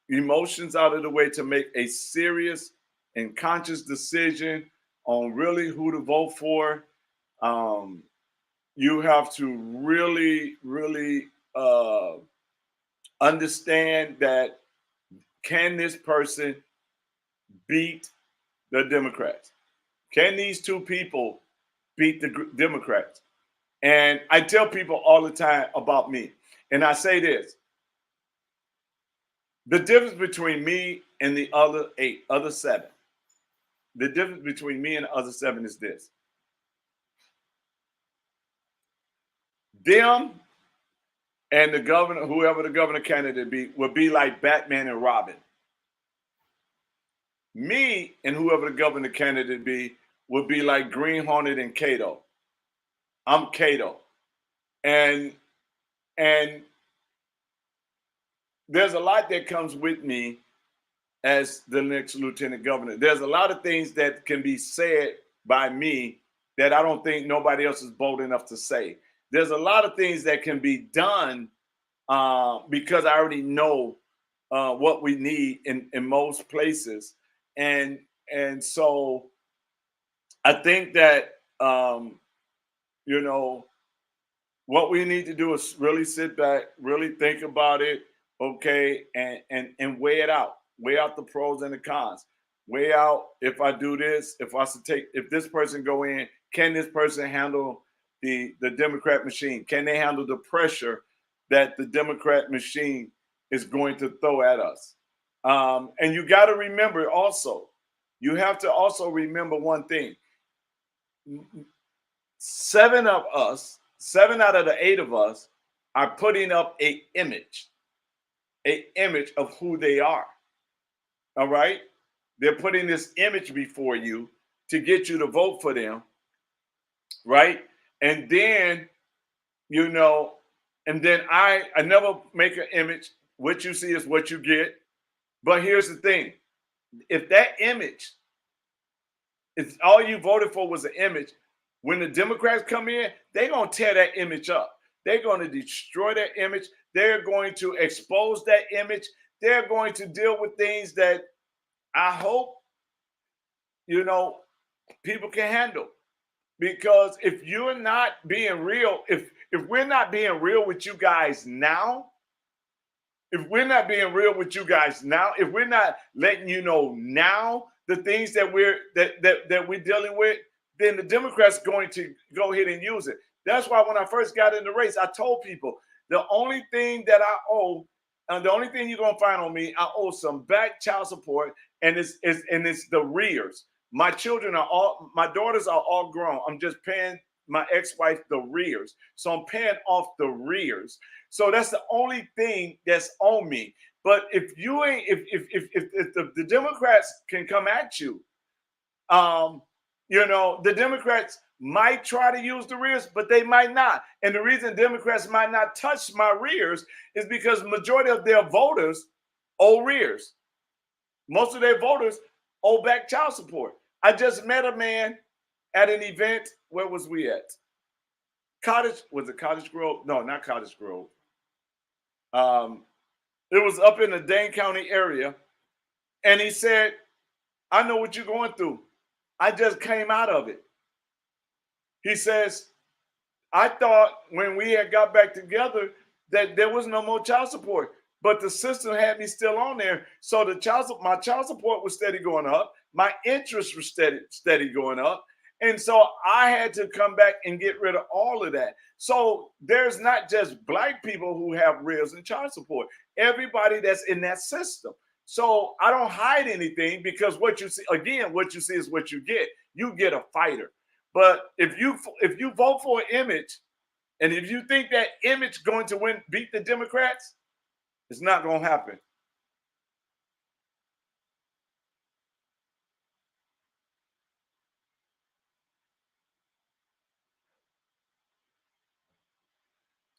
emotions out of the way to make a serious and conscious decision on really who to vote for. Um, you have to really understand that, can this person beat the Democrats? Can these two people beat the Democrats? And I tell people all the time about me, and I say this: the difference between me and the other seven, the difference between me and the other seven is this: them and the governor, whoever the governor candidate be, will be like Batman and Robin. Me and whoever the governor candidate be would be like Green Hornet and Kato. I'm Kato, and and there's a lot that comes with me as the next lieutenant governor. There's a lot of things that can be said by me that I don't think nobody else is bold enough to say. There's a lot of things that can be done because I already know what we need in most places, and and so I think that you know what we need to do is really sit back, really think about it, okay, and weigh out the pros and the cons, weigh out, if I do this, if this person go in, can this person handle the Democrat machine? Can they handle the pressure that the Democrat machine is going to throw at us? And you got to remember also, you have to also remember one thing: seven out of the eight of us are putting up a image of who they are. All right. They're putting this image before you to get you to vote for them. Right. And then, you know, and then I never make an image. What you see is what you get. But here's the thing: if that image, if all you voted for was an image, when the Democrats come in, they're going to tear that image up. They're going to destroy that image. They're going to expose that image. They're going to deal with things that I hope, you know, people can handle. Because if you're not being real, if we're not being real with you guys now, if we're not being real with you guys now, if we're not letting you know now the things that we're dealing with, then the Democrats are going to go ahead and use it. That's why when I first got in the race, I told people the only thing that I owe, and the only thing you're gonna find on me, I owe some back child support, and it's the rears. My daughters are all grown. I'm just paying my ex-wife the rears. So I'm paying off the rears. So that's the only thing that's on me. But if you ain't, if the Democrats can come at you Um, the Democrats might try to use the rears, but they might not. And the reason Democrats might not touch my rears is because majority of their voters owe rears. Most of their voters owe back child support. I just met a man at an event. Where was we at? Was it Cottage Grove? No, not Cottage Grove. It was up in the Dane County area. And he said, I know what you're going through. I just came out of it. He says, I thought when we had got back together that there was no more child support, but the system had me still on there. So my child support was steady going up. My interest was steady going up. And so I had to come back and get rid of all of that. So there's not just black people who have reals and child support. Everybody that's in that system. So I don't hide anything, because what you see is what you get. You get a fighter. But if you vote for an image, and if you think that image going to beat the Democrats, it's not going to happen.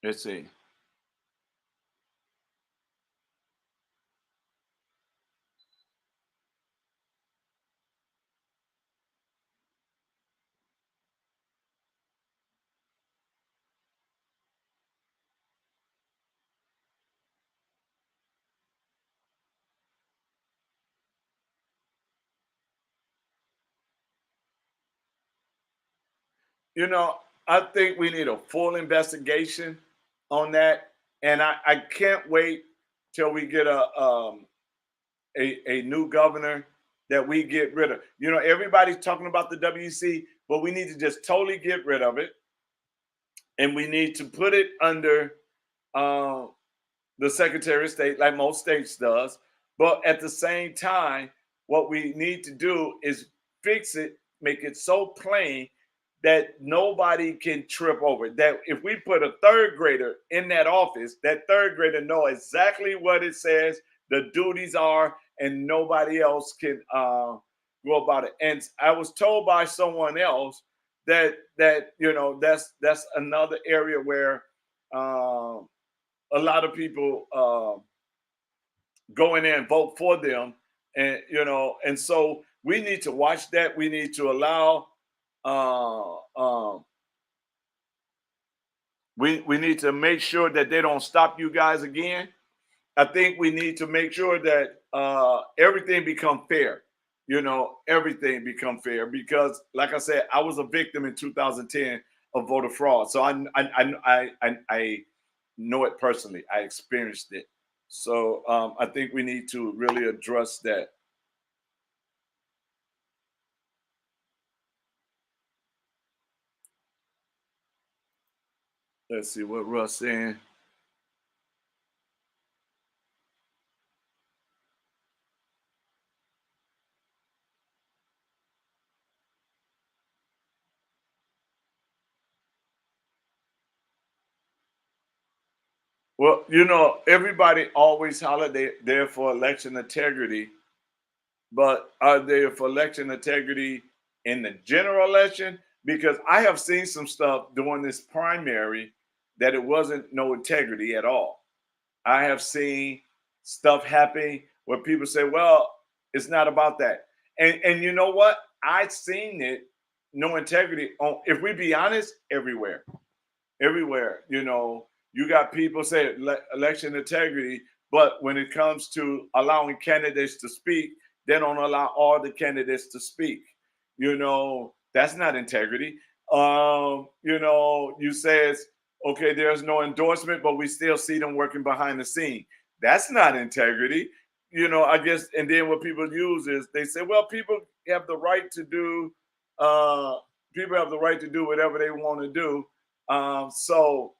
Let's see. I think we need a full investigation on that, and I can't wait till we get a new governor that we get rid of. Everybody's talking about the WEC, but we need to just totally get rid of it, and we need to put it under the Secretary of State, like most states does. But at the same time, what we need to do is fix it, make it so plain that nobody can trip over it. That if we put a third grader in that office, that third grader know exactly what it says, the duties are, and nobody else can go about it. And I was told by someone else that that's another area where a lot of people go in there and vote for them, and so we need to watch that. We need to allow. We need to make sure that they don't stop you guys again. I think we need to make sure that everything become fair. Everything become fair, because, like I said, I was a victim in 2010 of voter fraud, so I know it personally. I experienced it. So I think we need to really address that. Let's see what Russ saying. Well, everybody always holler they're for election integrity, but are they for election integrity in the general election? Because I have seen some stuff during this primary that it wasn't no integrity at all. I have seen stuff happening where people say, "Well, it's not about that," and you know what? I've seen it, no integrity. On, if we be honest, everywhere. You got people say election integrity, but when it comes to allowing candidates to speak, they don't allow all the candidates to speak. That's not integrity. You says, okay, there's no endorsement, but we still see them working behind the scene. That's not integrity. I guess, and then what people use is they say, well, people have the right to do whatever they want to do. So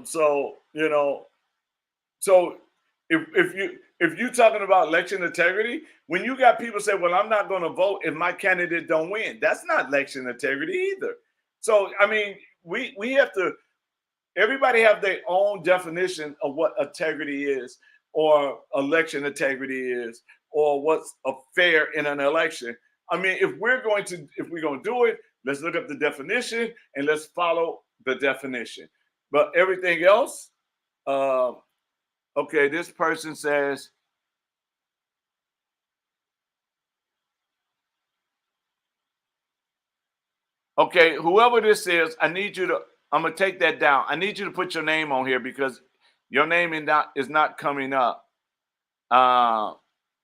so if you talking about election integrity, when you got people say, well, I'm not going to vote if my candidate don't win, that's not election integrity either. So I mean, we have to, everybody have their own definition of what integrity is, or election integrity is, or what's a fair in an election. I mean, if we're going to do it, let's look up the definition and let's follow the definition. But everything else, uh, okay, this person says, okay, whoever this is, I need you to, I'm going to take that down. I need you to put your name on here because your name is not coming up.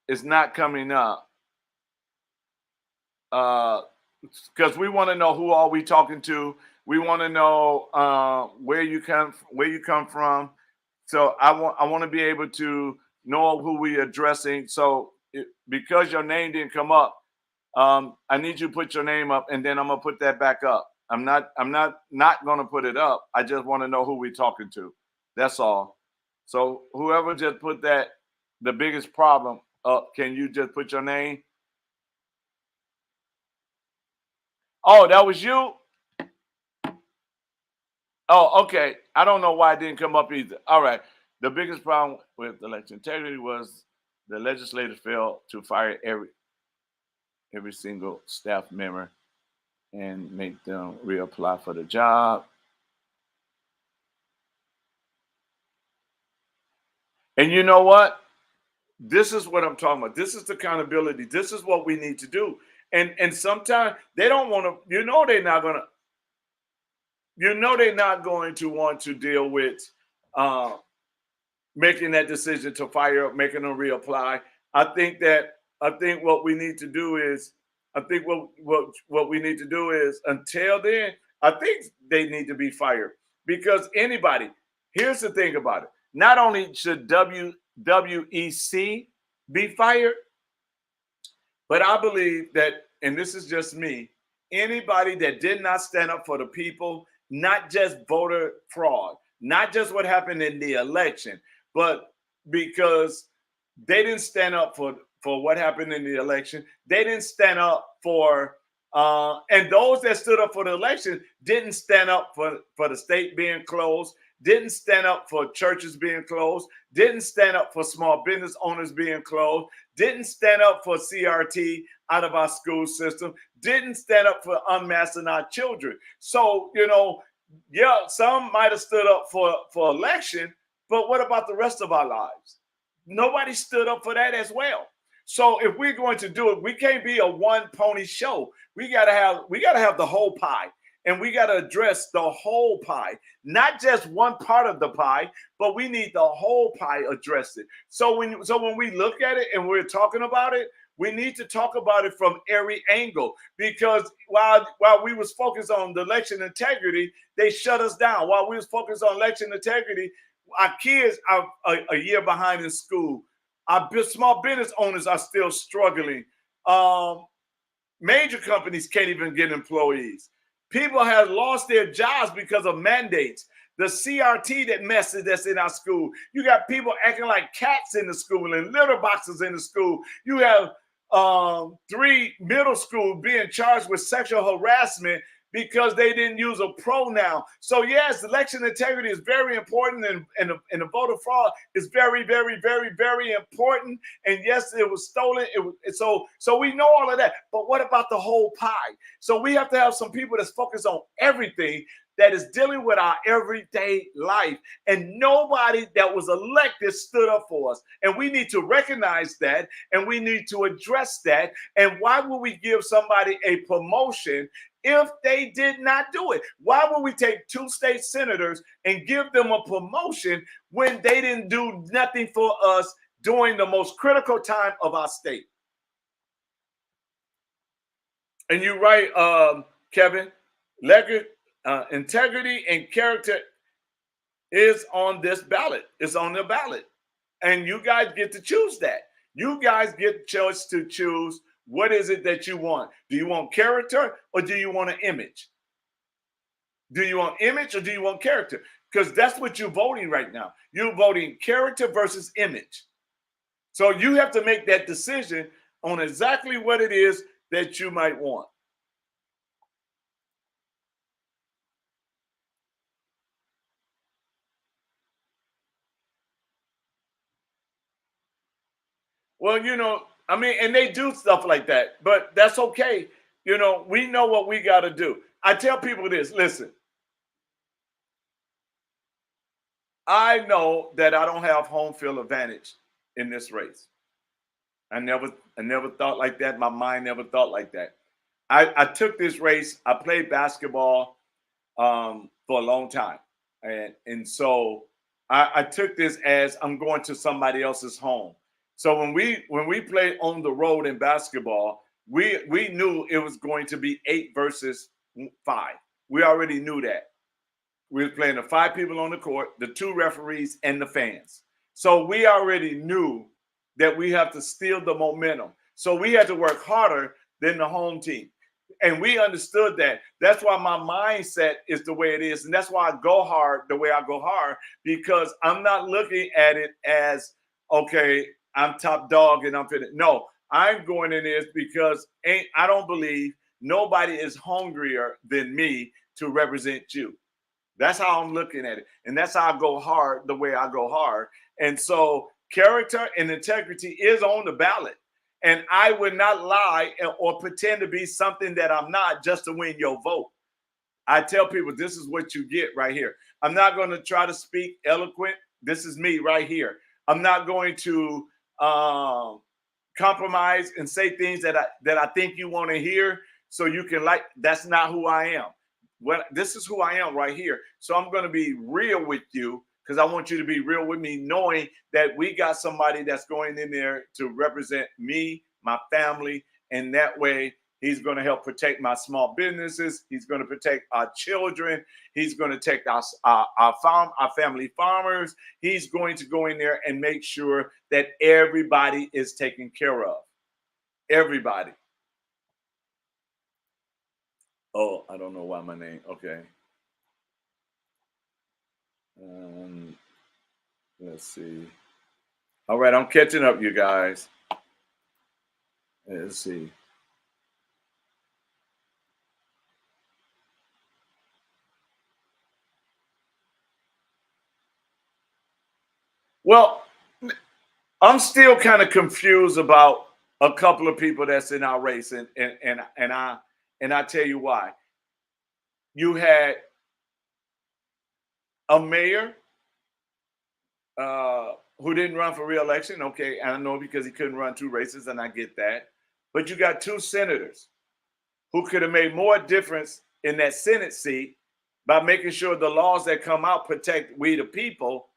It's not coming up. Because we want to know who are we talking to. We want to know where you come from. So I want to be able to know who we are addressing. So because your name didn't come up, I need you to put your name up, and then I'm gonna put that back up. I'm not gonna put it up. I just want to know who we're talking to. That's all. So whoever just put that, the biggest problem up, can you just put your name? Oh, that was you? Oh, okay. I don't know why it didn't come up either. All right. The biggest problem with election integrity was the legislators failed to fire every single staff member and make them reapply for the job. And you know what? This is what I'm talking about. This is accountability. This is what we need to do. And sometimes they don't want to, they're not going to want to deal with uh, making that decision to fire, making them reapply. I think what we need to do is I think what we need to do is until then, I think they need to be fired because anybody. Here's the thing about it. Not only should WEC be fired, but I believe that, and this is just me, anybody that did not stand up for the people, not just voter fraud, not just what happened in the election, but because they didn't stand up for what happened in the election, they didn't stand up for and those that stood up for the election didn't stand up for the state being closed, didn't stand up for churches being closed, didn't stand up for small business owners being closed, didn't stand up for CRT out of our school system, didn't stand up for unmasking our children. So, yeah, some might have stood up for election, but what about the rest of our lives? Nobody stood up for that as well. So if we're going to do it, we can't be a one pony show. We gotta have the whole pie. And we got to address the whole pie, not just one part of the pie, but we need the whole pie addressed. So when we look at it and we're talking about it, we need to talk about it from every angle because while we was focused on the election integrity, they shut us down. While we was focused on election integrity, our kids are a year behind in school. Our small business owners are still struggling. Major companies can't even get employees. People have lost their jobs because of mandates. The CRT that's in our school. You got people acting like cats in the school and litter boxes in the school. You have 3 middle school being charged with sexual harassment because they didn't use a pronoun. So yes, election integrity is very important, and the voter fraud is very, very, very, very important. And yes, it was stolen. So we know all of that. But what about the whole pie? So we have to have some people that's focused on everything that is dealing with our everyday life. And nobody that was elected stood up for us. And we need to recognize that, and we need to address that. And why would we give somebody a promotion if they did not do it? Why would we take 2 state senators and give them a promotion when they didn't do nothing for us during the most critical time of our state? And you're right, Kevin. Integrity and character is on this ballot. It's on the ballot. And you guys get to choose that. You guys get choice to choose what is it that you want. Do you want character or do you want an image? Do you want image or do you want character? Because that's what you're voting right now. You're voting character versus image. So you have to make that decision on exactly what it is that you might want. Well, I mean, and they do stuff like that, but that's okay. You know, we know what we got to do. I tell people this, listen, I know that I don't have home field advantage in this race. I never thought like that. My mind never thought like that. I took this race. I played basketball for a long time, and so I took this as I'm going to somebody else's home. So when we played on the road in basketball, we knew it was going to be 8 versus 5. We already knew that. We were playing the 5 people on the court, the 2 referees, and the fans. So we already knew that we have to steal the momentum. So we had to work harder than the home team. And we understood that. That's why my mindset is the way it is. And that's why I go hard the way I go hard, because I'm not looking at it as, okay, I'm top dog and I'm fit. No, I'm going in this because I don't believe nobody is hungrier than me to represent you. That's how I'm looking at it. And that's how I go hard the way I go hard. And so character and integrity is on the ballot. And I would not lie or pretend to be something that I'm not just to win your vote. I tell people this is what you get right here. I'm not going to try to speak eloquent. This is me right here. I'm not going to compromise and say things that I think you want to hear so you can like. That's not who I am. This is who I am right here. So I'm going to be real with you because I want you to be real with me, knowing that we got somebody that's going in there to represent me, my family, and that way he's going to help protect my small businesses. He's going to protect our children. He's going to protect our family farmers. He's going to go in there and make sure that everybody is taken care of. Everybody. Oh, I don't know why my name. Okay. Let's see. All right, I'm catching up, you guys. Let's see. Well, I'm still kind of confused about a couple of people that's in our race, and I tell you why. You had a mayor who didn't run for reelection. Okay, I know because he couldn't run 2 races, and I get that. But you got 2 senators who could have made more difference in that Senate seat by making sure the laws that come out protect we the people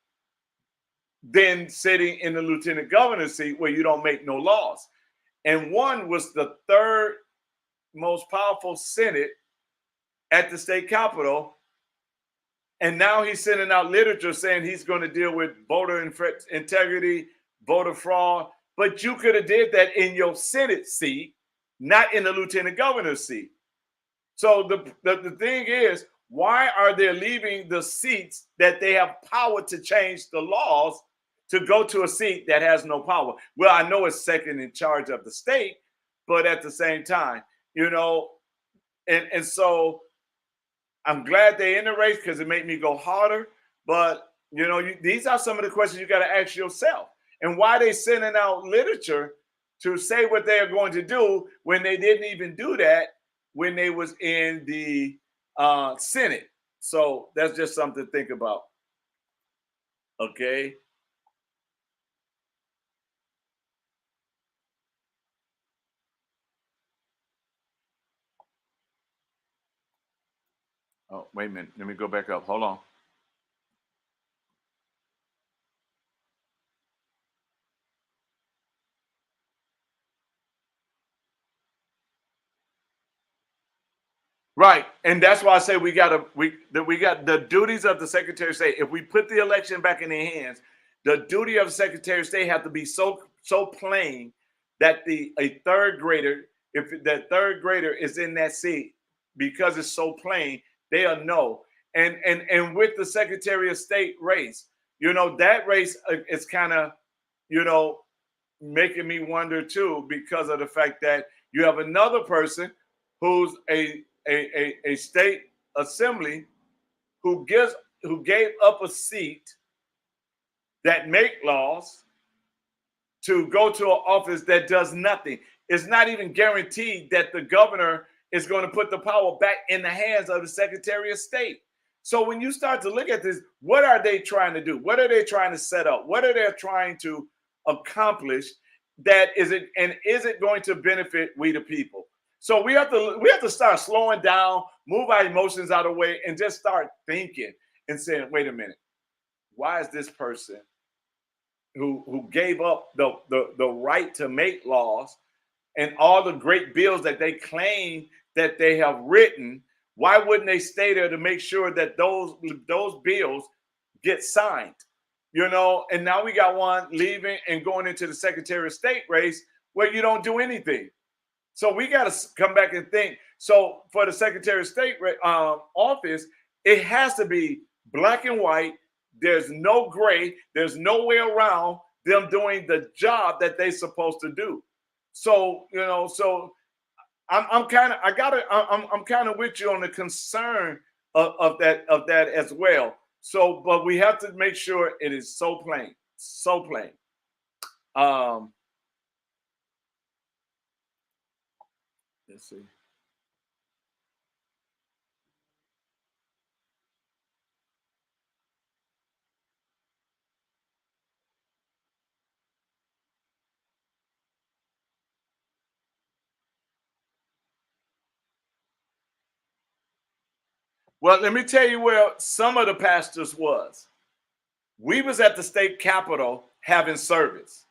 than sitting in the lieutenant governor's seat where you don't make no laws. And one was the 3rd most powerful Senate at the state capitol. And now he's sending out literature saying he's going to deal with voter integrity, voter fraud. But you could have did that in your Senate seat, not in the lieutenant governor's seat. So the thing is, why are they leaving the seats that they have power to change the laws to go to a seat that has no power? Well, I know it's second in charge of the state, but at the same time, and so I'm glad they're in the race because it made me go harder. But these are some of the questions you got to ask yourself, and why they sending out literature to say what they are going to do when they didn't even do that when they was in the Senate. So that's just something to think about. Okay. Oh, wait a minute. Let me go back up. Hold on. Right, and that's why I say we got the duties of the Secretary of State. If we put the election back in their hands, the duty of the Secretary of State have to be so plain that a third grader, if that third grader is in that seat, because it's so plain, they'll know. And with the Secretary of State race, that race is kind of, making me wonder too, because of the fact that you have another person who's a state assembly who gave up a seat that make laws to go to an office that does nothing. It's not even guaranteed that the governor is going to put the power back in the hands of the Secretary of State. So when you start to look at this, what are they trying to do? What are they trying to set up? What are they trying to accomplish? That is it, and is it going to benefit we the people? So we have to start slowing down, move our emotions out of the way, and just start thinking and saying, wait a minute, why is this person who gave up the right to make laws and all the great bills that they claim that they have written, why wouldn't they stay there to make sure that those bills get signed? You know, and now we got one leaving and going into the Secretary of State race where you don't do anything. So we got to come back and think. So for the Secretary of State office, it has to be black and white. There's no gray. There's no way around them doing the job that they're supposed to do. So, you know, so I'm kind of with you on the concern of that as well. So, but we have to make sure it is so plain, so plain. Let's see. Well, let me tell you where some of the pastors was. We was at the state capitol having service.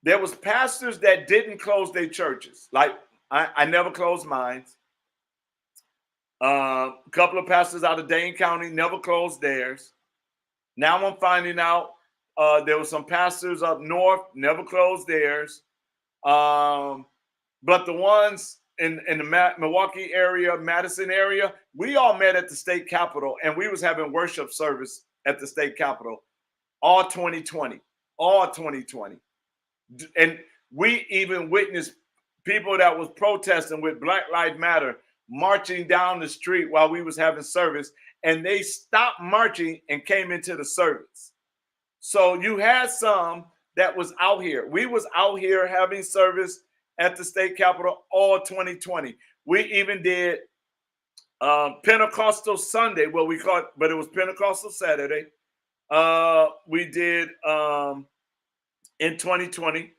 There was pastors that didn't close their churches. Like I never closed mine. A couple of pastors out of Dane County never closed theirs. Now I'm finding out there were some pastors up north never closed theirs. But the ones in the Milwaukee area, Madison area, we all met at the state capitol and we was having worship service at the state capitol all 2020, all 2020. And we even witnessed people that was protesting with Black Lives Matter marching down the street while we was having service, and they stopped marching and came into the service. So you had some that was out here. We was out here having service at the state capitol all 2020. We even did Pentecostal Sunday, well, we called, but it was Pentecostal Saturday. We did in 2020.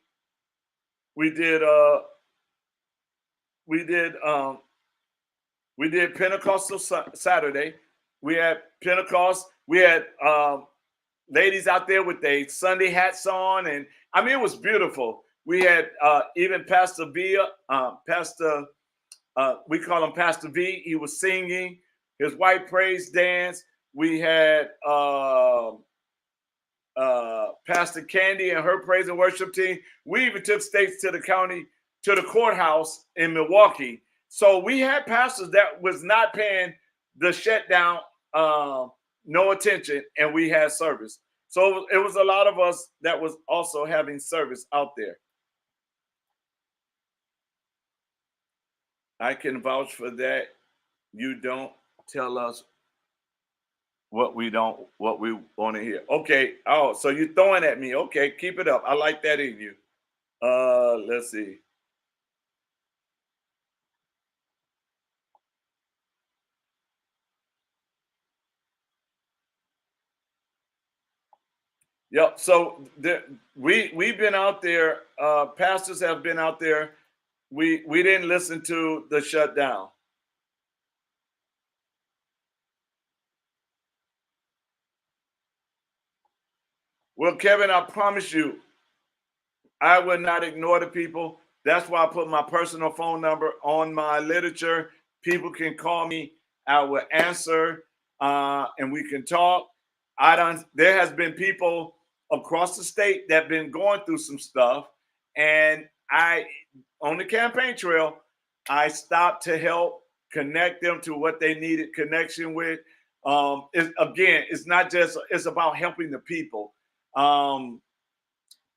We did Pentecostal Saturday. We had Pentecost. We had ladies out there with their Sunday hats on, and I mean it was beautiful. We had even Pastor Villa, we call him Pastor V. He was singing his white praise dance. We had Pastor Candy and her praise and worship team. We even took states to the county, to the courthouse in Milwaukee. So we had pastors that was not paying the shutdown no attention, and we had service. So it was a lot of us that was also having service out there. I can vouch for that. You don't tell us what we want to hear. Okay. Oh, so you're throwing at me. Okay, keep it up. I like that in you. Let's see. Yep. So we've been out there. Pastors have been out there. We didn't listen to the shutdown. Well, Kevin, I promise you, I will not ignore the people. That's why I put my personal phone number on my literature. People can call me. I will answer, and we can talk. There has been people across the state that have been going through some stuff, and on the campaign trail, I stopped to help connect them to what they needed connection with. It's not just, it's about helping the people.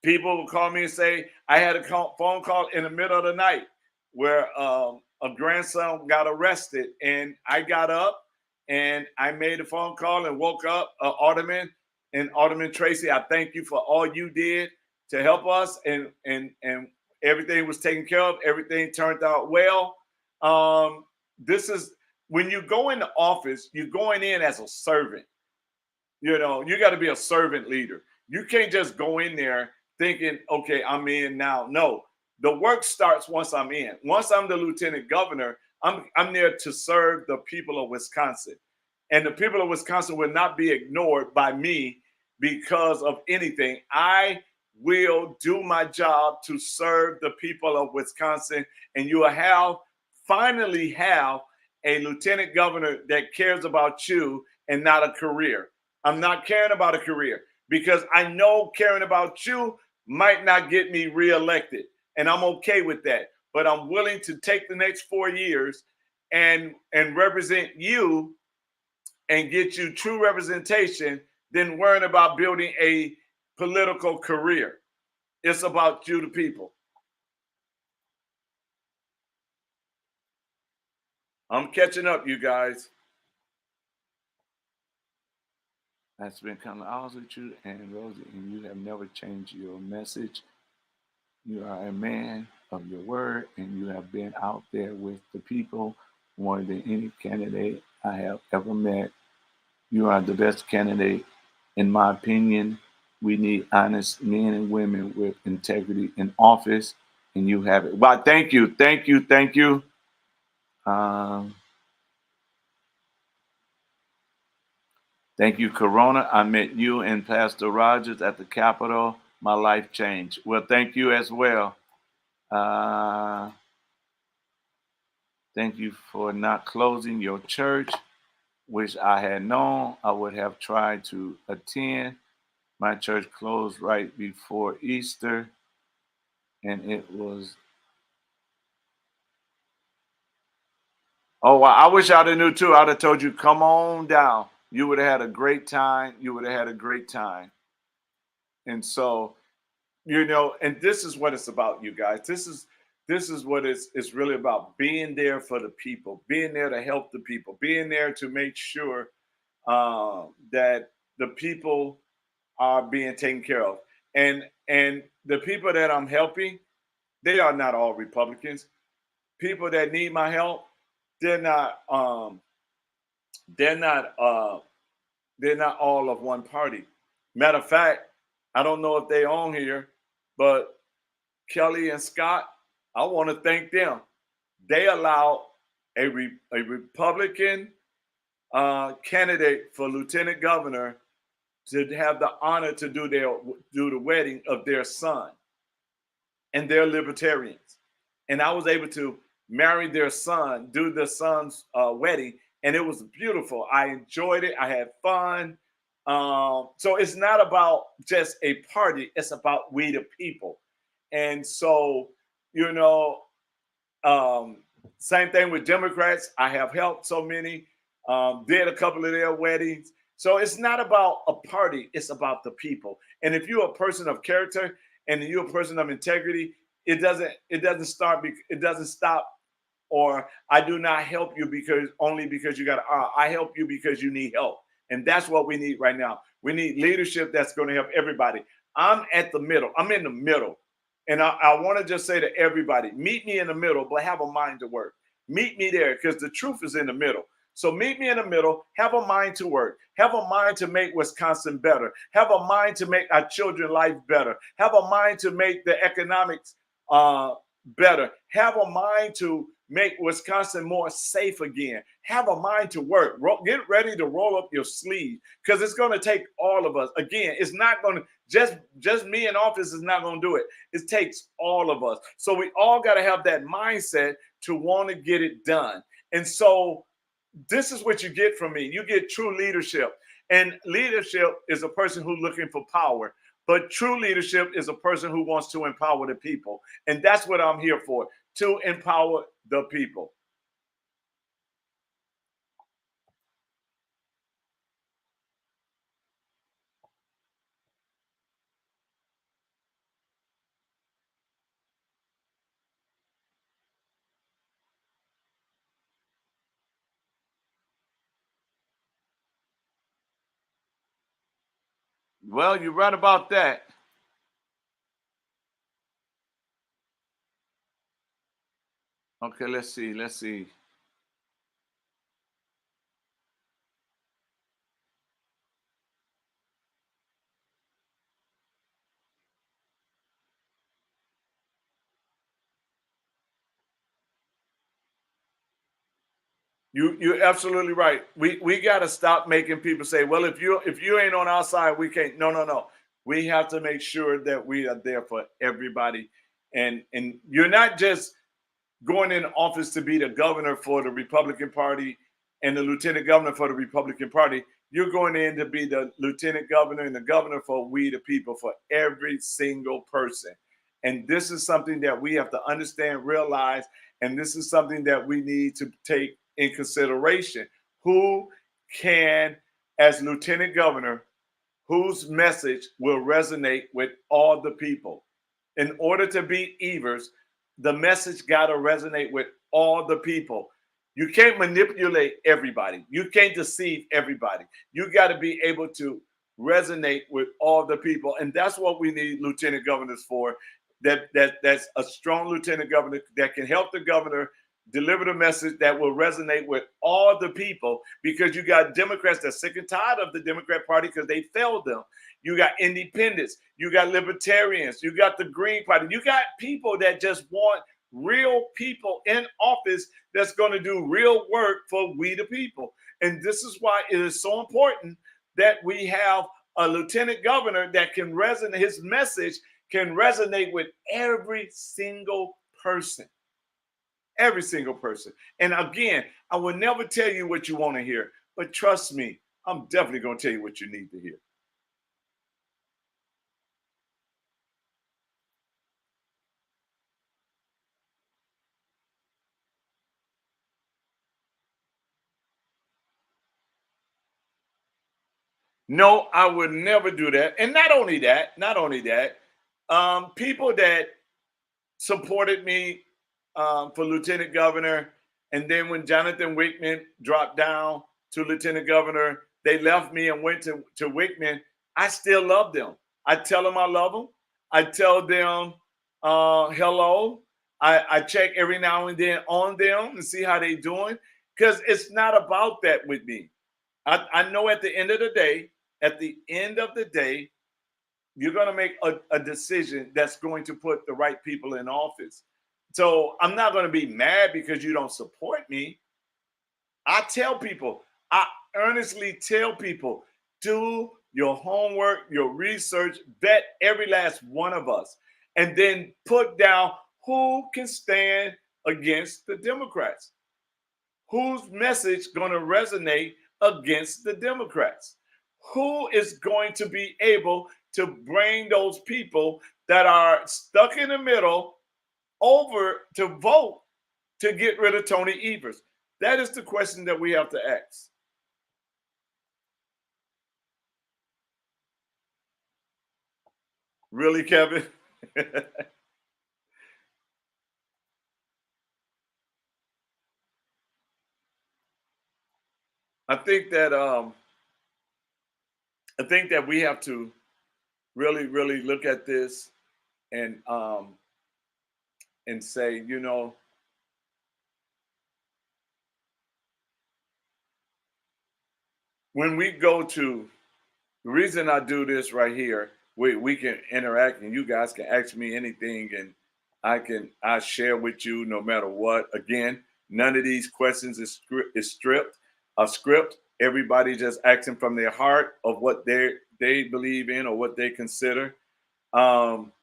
People will call me and say, I had a phone call in the middle of the night where a grandson got arrested, and I got up and I made a phone call and woke up an alderman And Alderman Tracy, I thank you for all you did to help us, and everything was taken care of. Everything turned out well. This is when you go into office, you're going in as a servant. You know, you got to be a servant leader. You can't just go in there thinking, okay, I'm in now. No, the work starts once I'm in. Once I'm the lieutenant governor, I'm there to serve the people of Wisconsin. And the people of Wisconsin will not be ignored by me because of anything. I will do my job to serve the people of Wisconsin, and you will finally have a lieutenant governor that cares about you and not a career. I'm not caring about a career because I know caring about you might not get me reelected. And I'm okay with that. But I'm willing to take the next 4 years and represent you and get you true representation than worrying about building a political career. It's about you, the people. I'm catching up, you guys. I spent kind of hours with you and Rosie, and you have never changed your message. You are a man of your word, and you have been out there with the people more than any candidate I have ever met. You are the best candidate, in my opinion. We need honest men and women with integrity in office, and you have it. Well, thank you, thank you, thank you. Um, Thank you, Corona. I met you and Pastor Rogers at the Capitol. My life changed. Well, thank you as well. Uh, Thank you for not closing your church, which I had known I would have tried to attend. My church closed right before Easter, and it was. Oh, I wish I'd have knew too. I'd have told you, come on down. You would have had a great time. You would have had a great time. And so, and this is what it's about, you guys. This is what it's really about: being there for the people, being there to help the people, being there to make sure that the people are being taken care of. And the people that I'm helping, they are not all Republicans. People that need my help, they're not they're not they're not all of one party. Matter of fact, I don't know if they on here, but Kelly and Scott, I want to thank them. They allowed a Republican candidate for lieutenant governor to have the honor to do the wedding of their son, and they're libertarians. And I was able to marry their son, do the son's wedding, and it was beautiful. I enjoyed it. I had fun. So it's not about just a party; it's about we the people. And so, you know, um, same thing with Democrats. I have helped so many, did a couple of their weddings. So it's not about a party, it's about the people. And if you're a person of character and you're a person of integrity, it doesn't stop, or I do not help you because you got I help you because you need help. And that's what we need right now. We need leadership that's going to help everybody. I'm at the middle. I'm in the middle. And I want to just say to everybody, meet me in the middle, but have a mind to work. Meet me there because the truth is in the middle. So meet me in the middle, have a mind to work, have a mind to make Wisconsin better, have a mind to make our children's life better, have a mind to make the economics better, have a mind to make Wisconsin more safe again, have a mind to work. Get ready to roll up your sleeve because it's going to take all of us. Again, it's not going to just me in office is not going to do it. It takes all of us. So we all got to have that mindset to want to get it done. And so this is what you get from me. You get true leadership. And leadership is a person who's looking for power. But true leadership is a person who wants to empower the people. And that's what I'm here for, to empower the people. Well, you're right about that. Okay, let's see. Let's see. You're absolutely right. We got to stop making people say, "Well, if you ain't on our side, we can't." No, no, no. We have to make sure that we are there for everybody, and you're not just going in office to be the governor for the Republican Party and the lieutenant governor for the Republican Party. You're going in to be the lieutenant governor and the governor for we the people, for every single person. And this is something that we have to understand, realize, and this is something that we need to take in consideration. Who can, as lieutenant governor, whose message will resonate with all the people? In order to beat Evers, the message got to resonate with all the people. You can't manipulate everybody. You can't deceive everybody. You got to be able to resonate with all the people, and that's what we need lieutenant governors for. That's a strong lieutenant governor that can help the governor deliver the message that will resonate with all the people, because you got Democrats that are sick and tired of the Democrat Party because they failed them. You got independents, you got libertarians, you got the Green Party, you got people that just want real people in office that's going to do real work for we the people. And this is why it is so important that we have a lieutenant governor that can resonate, his message can resonate with every single person. Every single person. And again, I will never tell you what you want to hear, but trust me, I'm definitely going to tell you what you need to hear. No, I would never do that. And not only that, people that supported me for lieutenant governor, and then when Jonathan Wickman dropped down to lieutenant governor, they left me and went to Wickman. I still love them. I tell them I love them. I tell them hello. I check every now and then on them and see how they doing, because it's not about that with me. I know at the end of the day, you're going to make a decision that's going to put the right people in office. So I'm not going to be mad because you don't support me. I tell people, I earnestly tell people, do your homework, your research, vet every last one of us, and then put down who can stand against the Democrats, whose message going to resonate against the Democrats, who is going to be able to bring those people that are stuck in the middle over to vote to get rid of Tony Evers. That is the question that we have to ask. Really, Kevin? I think that we have to really, really look at this and say, when we go to, the reason I do this right here, we can interact and you guys can ask me anything, and I share with you no matter what. Again, none of these questions is stripped a script. Everybody just acting from their heart of what they believe in or what they consider. Um,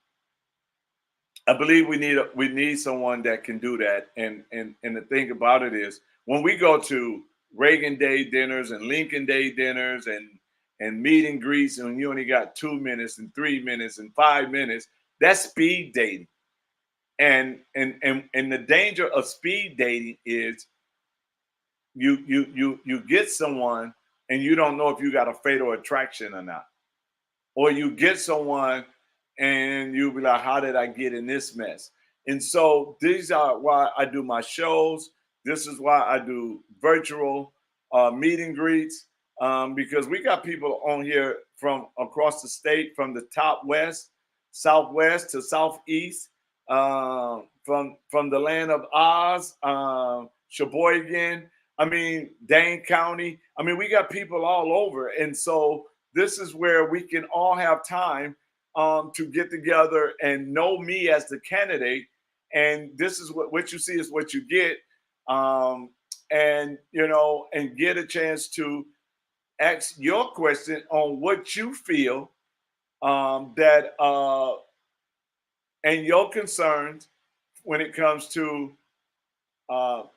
I believe we need someone that can do that. And the thing about it is, when we go to Reagan Day dinners and Lincoln Day dinners and meet and greets, and you only got 2 minutes and 3 minutes and 5 minutes, that's speed dating. And the danger of speed dating is you get someone and you don't know if you got a fatal attraction or not, or you get someone and you'll be like, how did I get in this mess? And so these are why I do my shows. This is why I do virtual meet and greets, because we got people on here from across the state, from the top west, southwest to southeast, from the land of Oz, Sheboygan. I mean, Dane County. I mean, we got people all over, and so this is where we can all have time to get together and know me as the candidate. And this is what you see is what you get, and and get a chance to ask your question on what you feel that and your concerns when it comes to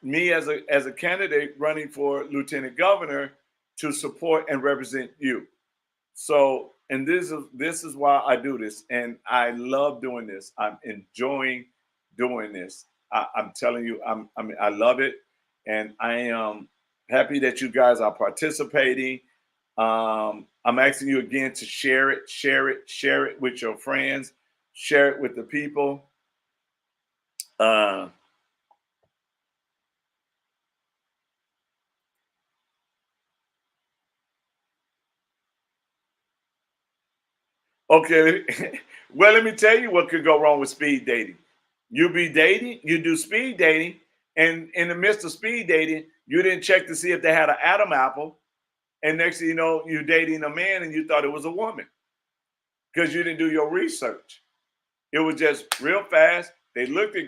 me as a candidate running for lieutenant governor to support and represent you. So, and this is why I do this, and I love doing this. I'm enjoying doing this. I'm telling you, I love it, and I am happy that you guys are participating. I'm asking you again to share it, share it, share it with your friends, share it with the people. Uh, okay, well, let me tell you what could go wrong with speed dating. You be dating, you do speed dating, and in the midst of speed dating, you didn't check to see if they had an Adam apple, and next thing you know, you're dating a man and you thought it was a woman because you didn't do your research. It was just real fast. They looked at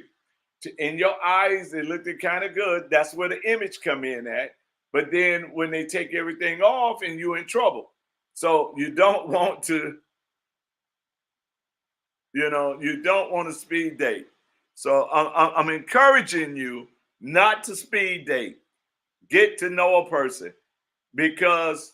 in your eyes, they looked at kind of good. That's where the image come in at. But then when they take everything off, and you're in trouble. So you don't want to, you don't want to speed date. So I'm encouraging you not to speed date. Get to know a person because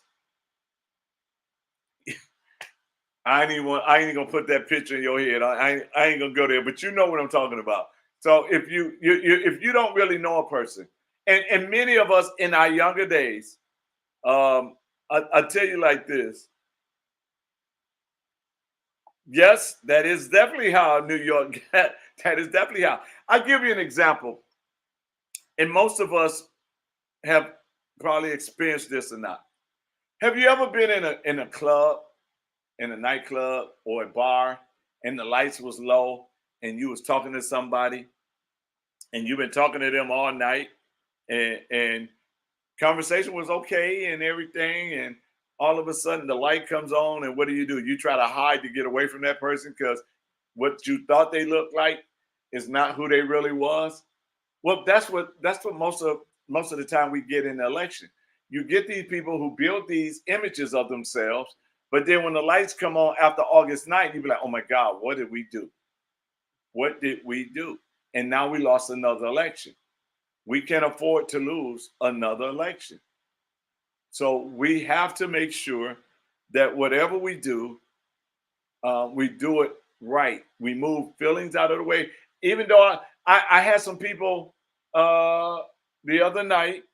I ain't gonna put that picture in your head. I ain't gonna go there, but you know what I'm talking about. So if you don't really know a person, and many of us in our younger days, I tell you like this. Yes, that is definitely how New York. That is definitely how. I'll give you an example, and most of us have probably experienced this or not. Have you ever been in a club, in a nightclub or a bar, and the lights was low, and you was talking to somebody, and you've been talking to them all night, and conversation was okay and everything, and all of a sudden the light comes on, and what do? You try to hide to get away from that person because what you thought they looked like is not who they really was. Well, that's what most of the time we get in the election. You get these people who build these images of themselves, but then when the lights come on after August 9th, you be like, oh my God, what did we do? What did we do? And now we lost another election. We can't afford to lose another election. So we have to make sure that whatever we do it right. We move feelings out of the way. Even though I had some people uh, the other night,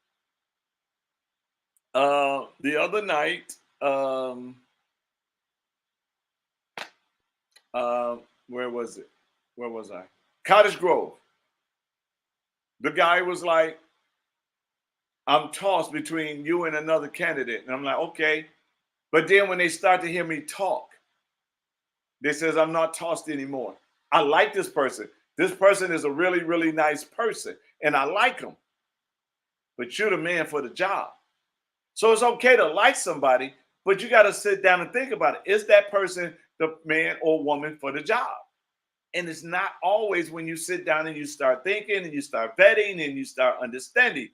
the other night, uh, where was it? Where was I? Cottage Grove. The guy was like, I'm tossed between you and another candidate. And I'm like, okay. But then when they start to hear me talk, they says I'm not tossed anymore. I like this person. This person is a really, really nice person. And I like him. But you're the man for the job. So it's okay to like somebody, but you got to sit down and think about it. Is that person the man or woman for the job? And it's not always when you sit down and you start thinking and you start vetting and you start understanding,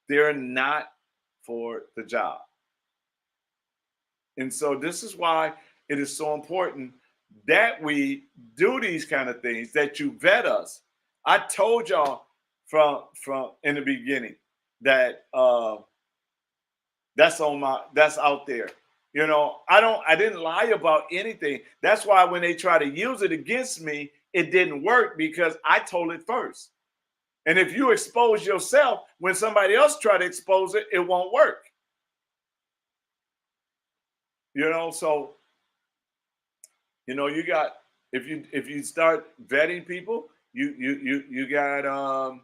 they're not for the job. And so this is why it is so important that we do these kind of things, that you vet us. I told y'all from in the beginning that that's out there. I didn't lie about anything. That's why when they try to use it against me, it didn't work because I told it first. And if you expose yourself when somebody else try to expose it, it won't work. So you got if you start vetting people, you got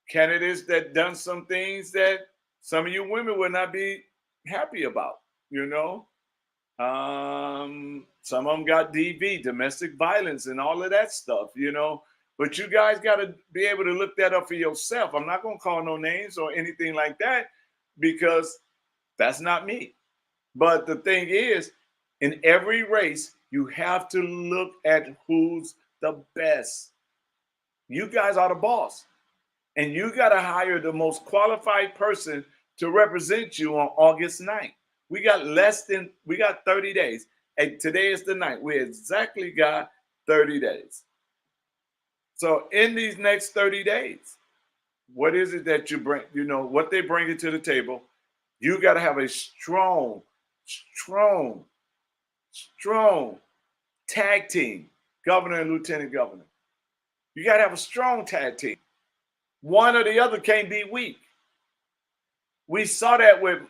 candidates that done some things that some of you women would not be happy about. You know, Some of them got DV, domestic violence, and all of that stuff, you know. But you guys got to be able to look that up for yourself. I'm not going to call no names or anything like that because that's not me. But the thing is, in every race, you have to look at who's the best. You guys are the boss, and you got to hire the most qualified person to represent you on August 9th. We got 30 days. And today is the 9th. We exactly got 30 days. So in these next 30 days, what is it that you bring, you know, what they bring it to the table? You got to have a strong, strong tag team, governor and lieutenant governor. You got to have a strong tag team. One or the other can't be weak. We saw that with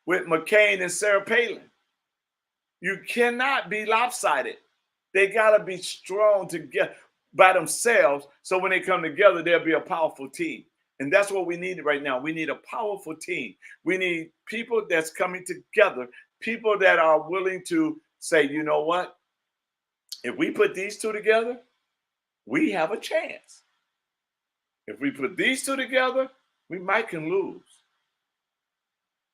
McCain and Sarah Palin. You cannot be lopsided. They got to be strong together by themselves. So when they come together, there'll be a powerful team. And that's what we need right now. We need a powerful team. We need people that's coming together, people that are willing to say, you know what? If we put these two together, we have a chance. If we put these two together, we might can lose.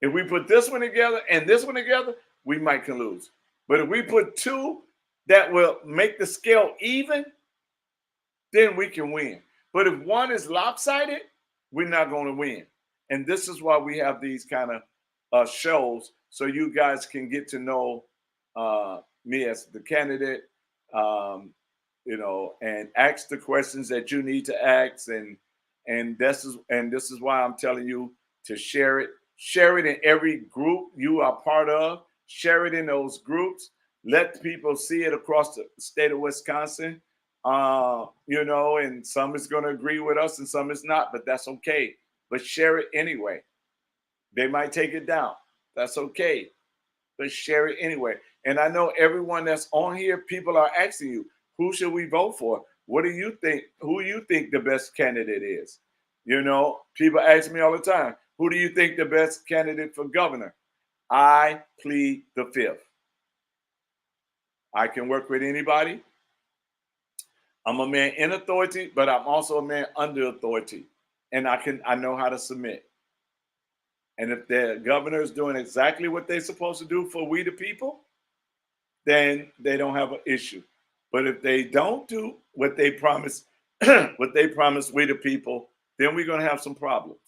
If we put this one together and this one together, we might can lose. But if we put two that will make the scale even, then we can win. But if one is lopsided, we're not going to win. And this is why we have these kind of shows so you guys can get to know me as the candidate, you know, and ask the questions that you need to ask. And this is why I'm telling you to share it. Share it in every group you are part of. Share it in those groups. Let people see it across the state of Wisconsin. You know, and some is going to agree with us and some is not, but that's okay. But share it anyway. They might take it down. That's okay. But share it anyway. And I know everyone that's on here, people are asking you, who should we vote for? What do you think? Who you think the best candidate is? You know, people ask me all the time, who do you think the best candidate for governor? I plead the fifth. I can work with anybody. I'm a man in authority, but I'm also a man under authority. And I know how to submit. And if the governor is doing exactly what they're supposed to do for we the people, then they don't have an issue. But if they don't do what they promise, what they promise we the people, then we're gonna have some problems.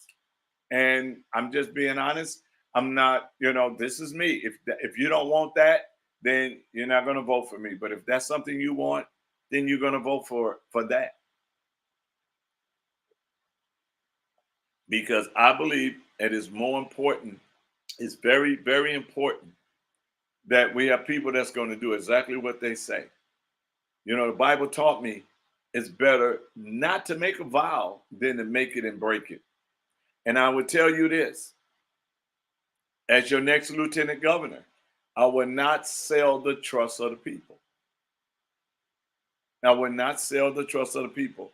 And I'm just being honest. I'm not, you know, this is me. If you don't want that, then you're not gonna vote for me. But if that's something you want, then you're gonna vote for that. Because I believe it is more important. It's very, very important that we have people that's going to do exactly what they say. You know, the Bible taught me it's better not to make a vow than to make it and break it. And I would tell you this as your next lieutenant governor, I will not sell the trust of the people. I will not sell the trust of the people.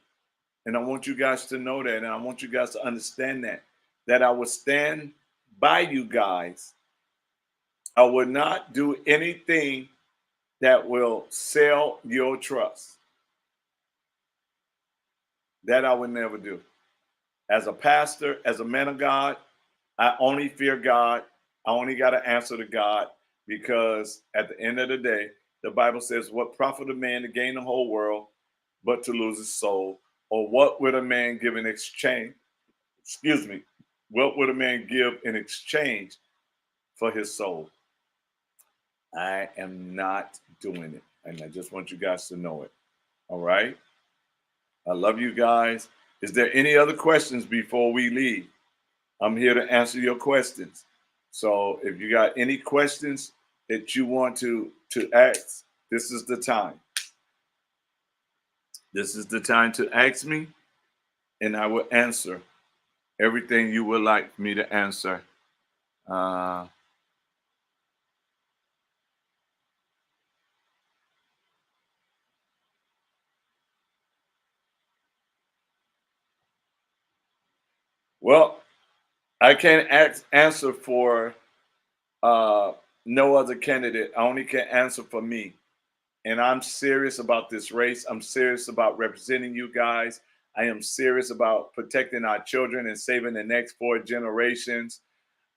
And I want you guys to know that. And I want you guys to understand that I will stand by you guys. I will not do anything that will sell your trust. That I would never do. As a pastor, as a man of God, I only fear God. I only got to answer to God because at the end of the day, the Bible says, what profit a man to gain the whole world, but to lose his soul? Or what would a man give in exchange? Excuse me. What would a man give in exchange for his soul? I am not doing it. And I just want you guys to know it. All right. I love you guys. Is there any other questions before we leave? I'm here to answer your questions. So if you got any questions that you want to ask, this is the time. This is the time to ask me, and I will answer everything you would like me to answer. Uh, well, I can't answer for no other candidate. I only can answer for me. And I'm serious about this race. I'm serious about representing you guys. I am serious about protecting our children and saving the next 4 generations.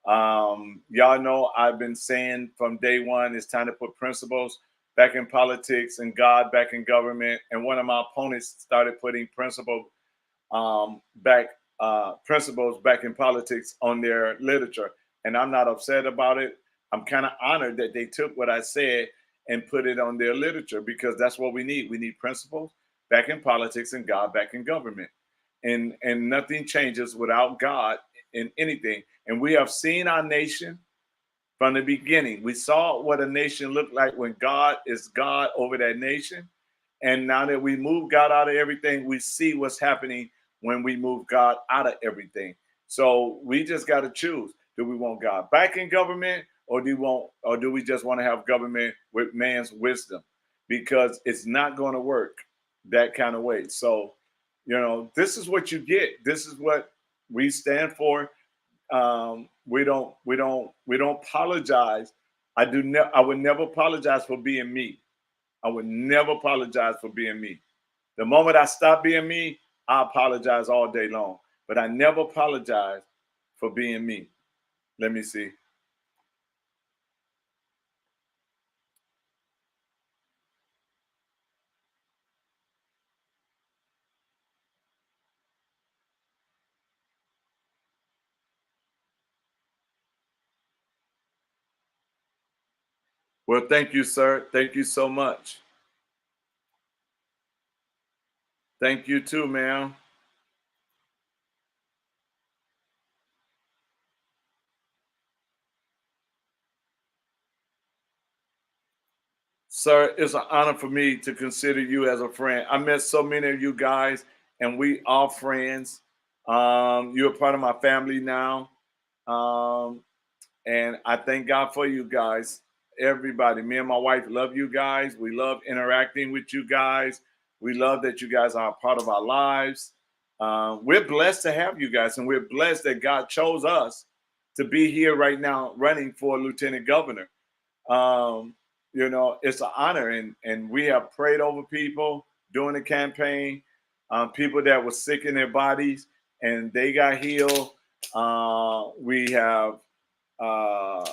Y'all know I've been saying from day one it's time to put principles back in politics and God back in government. And one of my opponents started putting principles back in politics on their literature. And I'm not upset about it. I'm kind of honored that they took what I said and put it on their literature because that's what we need. We need principles back in politics and God back in government. And nothing changes without God in anything. And we have seen our nation from the beginning. We saw what a nation looked like when God is God over that nation. And now that we move God out of everything, we see what's happening when we move God out of everything. So we just got to choose. Do we want God back in government or do we just want to have government with man's wisdom? Because it's not going to work that kind of way. So, this is what you get. This is what we stand for. We don't apologize. I would never apologize for being me. I would never apologize for being me. The moment I stop being me, I apologize all day long. But I never apologize for being me. Let me see. Well, thank you, sir. Thank you so much. Thank you too, ma'am. Sir, it's an honor for me to consider you as a friend. I met so many of you guys, and we are friends. You're a part of my family now. Um, and I thank God for you guys. Everybody, me and my wife love you guys. We love interacting with you guys. We love that you guys are a part of our lives. We're blessed to have you guys, and we're blessed that God chose us to be here right now running for lieutenant governor. um, it's an honor, and we have prayed over people during the campaign, people that were sick in their bodies, and they got healed. We have, uh,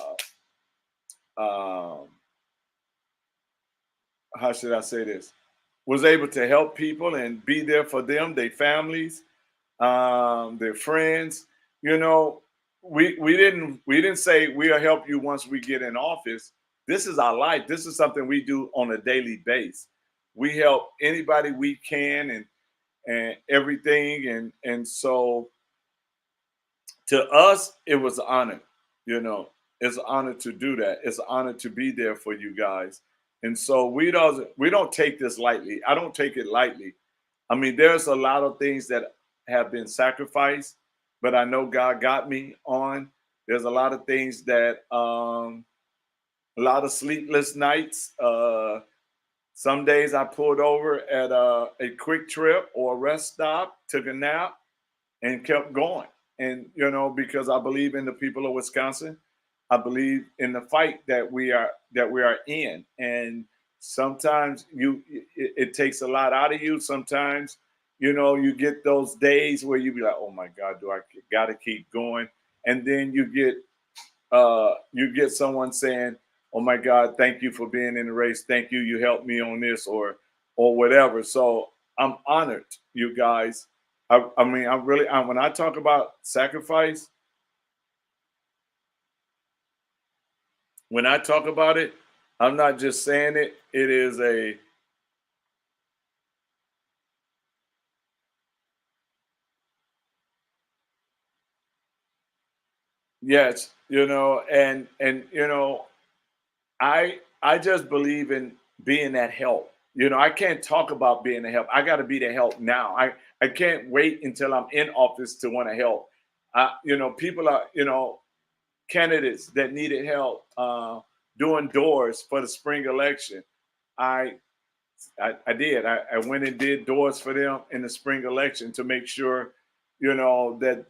um, how should I say this? Was able to help people and be there for them, their families, their friends. You know, we didn't say we'll help you once we get in office. This is our life. This is something we do on a daily basis. We help anybody we can and everything. And so to us, it was an honor. You know, it's an honor to do that. It's an honor to be there for you guys. And so we don't take this lightly. I don't take it lightly. I mean, there's a lot of things that have been sacrificed, but I know God got me on. There's a lot of things that, a lot of sleepless nights. Some days I pulled over at a quick trip or a rest stop, took a nap, and kept going. And because I believe in the people of Wisconsin, I believe in the fight that we are in. And sometimes it takes a lot out of you. Sometimes you get those days where you be like, oh my God, do I got to keep going? And then you get someone saying, oh my God, thank you for being in the race. Thank you, you helped me on this or whatever. So I'm honored, you guys. I mean, when I talk about sacrifice, when I talk about it, I'm not just saying it. It is a yes, and I just believe in being that help. I can't talk about being a help. I got to be the help now. I can't wait until I'm in office to want to help. People are candidates that needed help doing doors for the spring election. I I did. I went and did doors for them in the spring election to make sure, that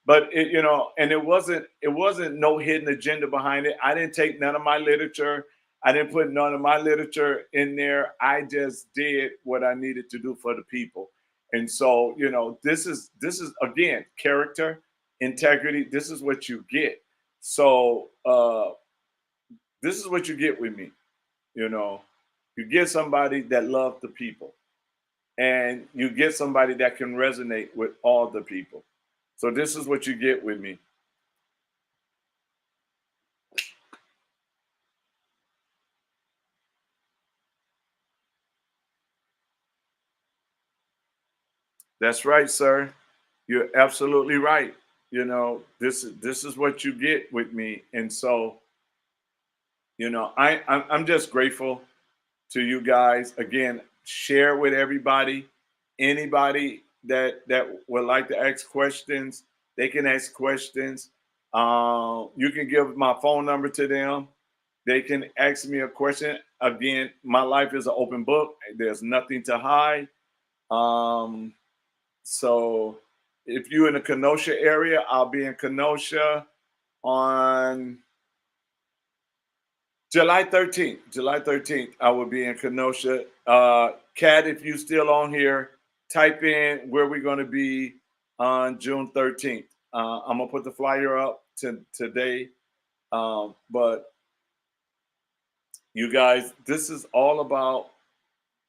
but it, and it wasn't no hidden agenda behind it. I didn't take none of my literature. I didn't put none of my literature in there. I just did what I needed to do for the people. And so, this is again character, integrity. This is what you get. So this is what you get with me. You know, you get somebody that loves the people, and you get somebody that can resonate with all the people. So this is what you get with me. That's right, sir. You're absolutely right. This is what you get with me, and so I'm just grateful to you guys. Again, share with everybody. Anybody that would like to ask questions, they can ask questions. You can give my phone number to them. They can ask me a question. Again, my life is an open book. There's nothing to hide. Um, so if you're in the Kenosha area, I'll be in Kenosha on July 13th. July 13th, I will be in Kenosha. Kat, if you still on here, type in where we're going to be on June 13th. I'm going to put the flyer up today. But you guys, this is all about,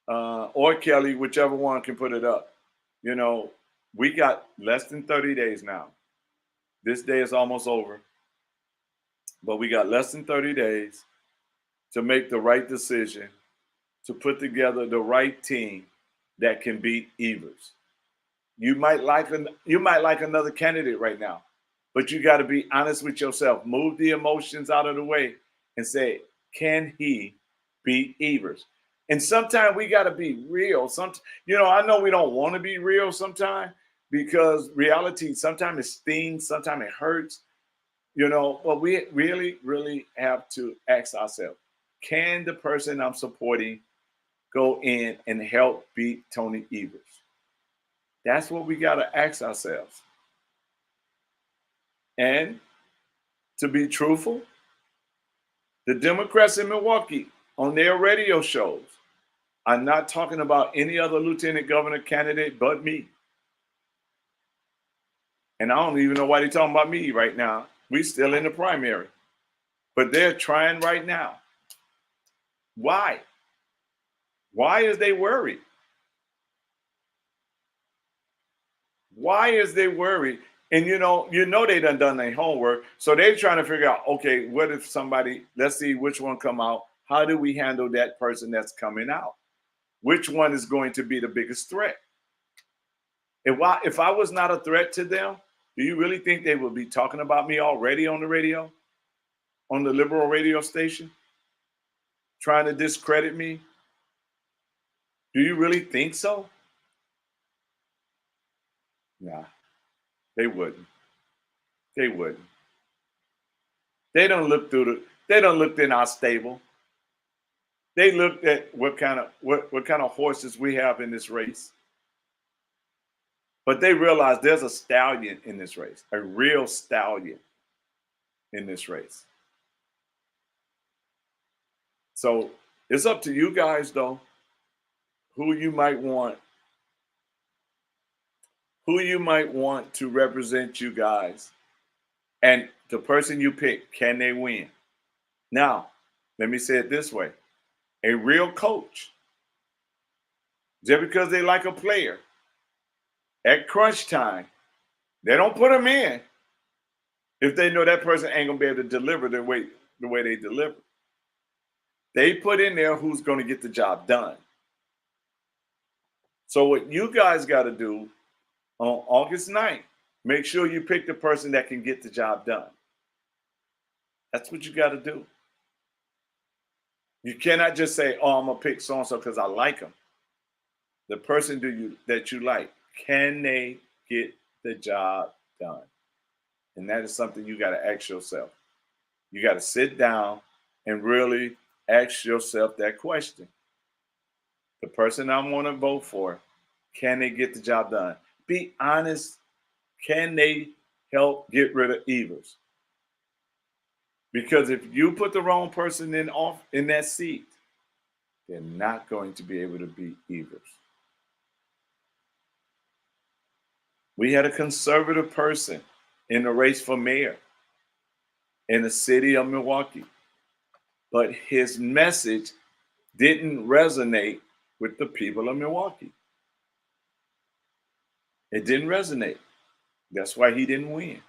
or Kelly, whichever one can put it up. We got less than 30 days now. This day is almost over, but we got less than 30 days to make the right decision, to put together the right team that can beat Evers. You might like another candidate right now, but you got to be honest with yourself. Move the emotions out of the way and say, can he beat Evers? And sometimes we got to be real. I know we don't want to be real sometimes because reality sometimes it stings, sometimes it hurts. But we really, really have to ask ourselves, can the person I'm supporting go in and help beat Tony Evers? That's what we got to ask ourselves. And to be truthful, the Democrats in Milwaukee on their radio shows are not talking about any other lieutenant governor candidate but me. And I don't even know why they're talking about me right now. We still in the primary. But they're trying right now. Why? Why is they worried? Why is they worried? And they done their homework. So they're trying to figure out, okay, what if somebody, let's see which one come out. How do we handle that person that's coming out? Which one is going to be the biggest threat? If I was not a threat to them, do you really think they would be talking about me already on the radio, on the liberal radio station, trying to discredit me? Do you really think so? Nah, they wouldn't. They wouldn't. They don't look in our stable. They looked at what kind of horses we have in this race. But they realized there's a stallion in this race, a real stallion in this race. So it's up to you guys, though, who you might want to represent you guys. And the person you pick, can they win? Now, let me say it this way. A real coach, just because they like a player, at crunch time, they don't put them in if they know that person ain't gonna be able to deliver the way they deliver. They put in there who's gonna get the job done. So what you guys got to do on August 9th, make sure you pick the person that can get the job done. That's what you got to do. You cannot just say, "Oh, I'm gonna pick so and so because I like them." The person that you like, can they get the job done? And that is something you got to ask yourself. You got to sit down and really ask yourself that question. The person I want to vote for, can they get the job done? Be honest. Can they help get rid of Evers. Because if you put the wrong person in that seat, they're not going to be able to beat Evers. We had a conservative person in the race for mayor in the city of Milwaukee, but his message didn't resonate with the people of Milwaukee. It didn't resonate. That's why he didn't win.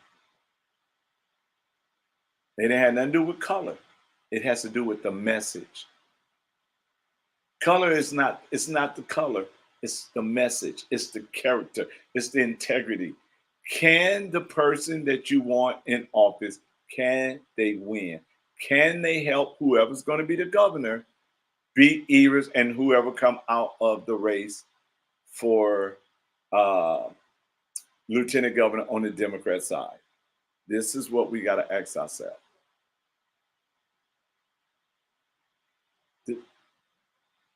It didn't have nothing to do with color. It has to do with the message. Color is not, it's not the color, it's the message, it's the character, it's the integrity. Can the person that you want in office, can they win? Can they help whoever's going to be the governor beat Evers and whoever come out of the race for lieutenant governor on the Democrat side? This is what we got to ask ourselves.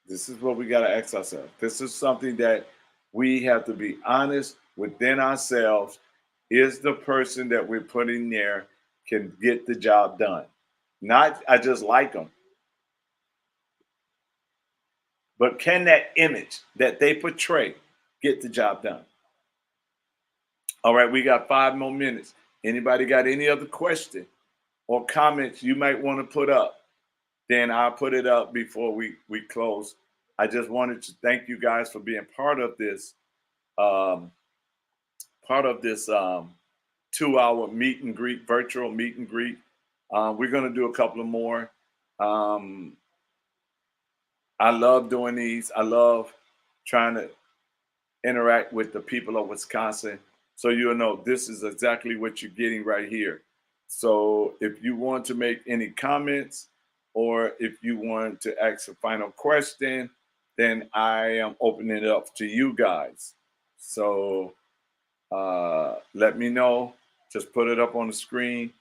This is what we got to ask ourselves. This is something that we have to be honest within ourselves. Is the person that we're putting there can get the job done? Not, I just like them. But can that image that they portray get the job done? All right, we got 5 more minutes. Anybody got any other question or comments you might want to put up? Then I'll put it up before we close. I just wanted to thank you guys for being part of this 2-hour meet and greet, virtual meet and greet. We're going to do a couple of more. I love doing these. I love trying to interact with the people of Wisconsin. So you'll know this is exactly what you're getting right here. So if you want to make any comments or if you want to ask a final question, then I am opening it up to you guys. So let me know. Just put it up on the screen.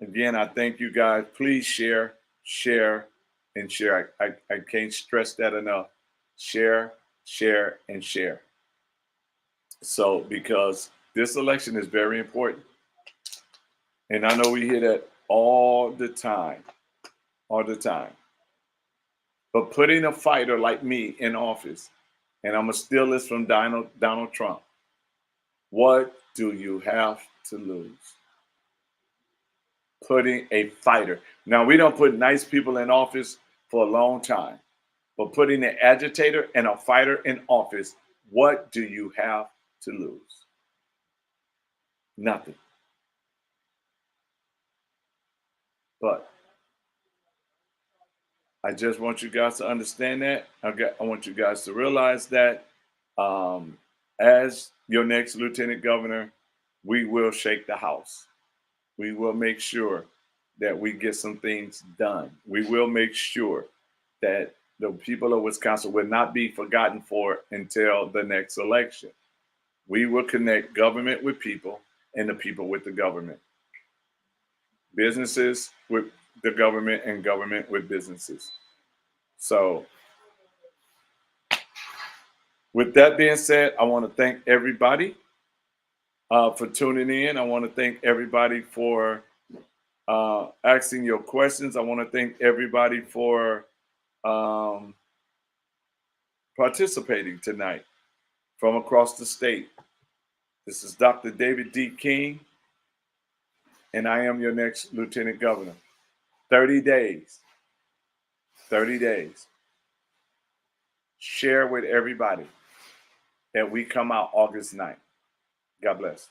Again, I thank you guys. Please share, and share. I can't stress that enough. Share, and share. So because this election is very important. And I know we hear that all the time. But putting a fighter like me in office, and I'm going to steal this from Donald Trump, what do you have to lose? Putting a fighter. Now, we don't put nice people in office for a long time, but putting an agitator and a fighter in office, what do you have to lose? Nothing. But I just want you guys to understand that. I want you guys to realize that as your next lieutenant governor, we will shake the house. We will make sure that we get some things done. We will make sure that the people of Wisconsin will not be forgotten for until the next election. We will connect government with people and the people with the government. Businesses with the government and government with businesses. So with that being said, I want to thank everybody for tuning in. I want to thank everybody for asking your questions. I want to thank everybody for participating tonight from across the state. This is Dr. David D. King, and I am your next lieutenant governor. 30 days. 30 days. Share with everybody that we come out August 9th. God bless.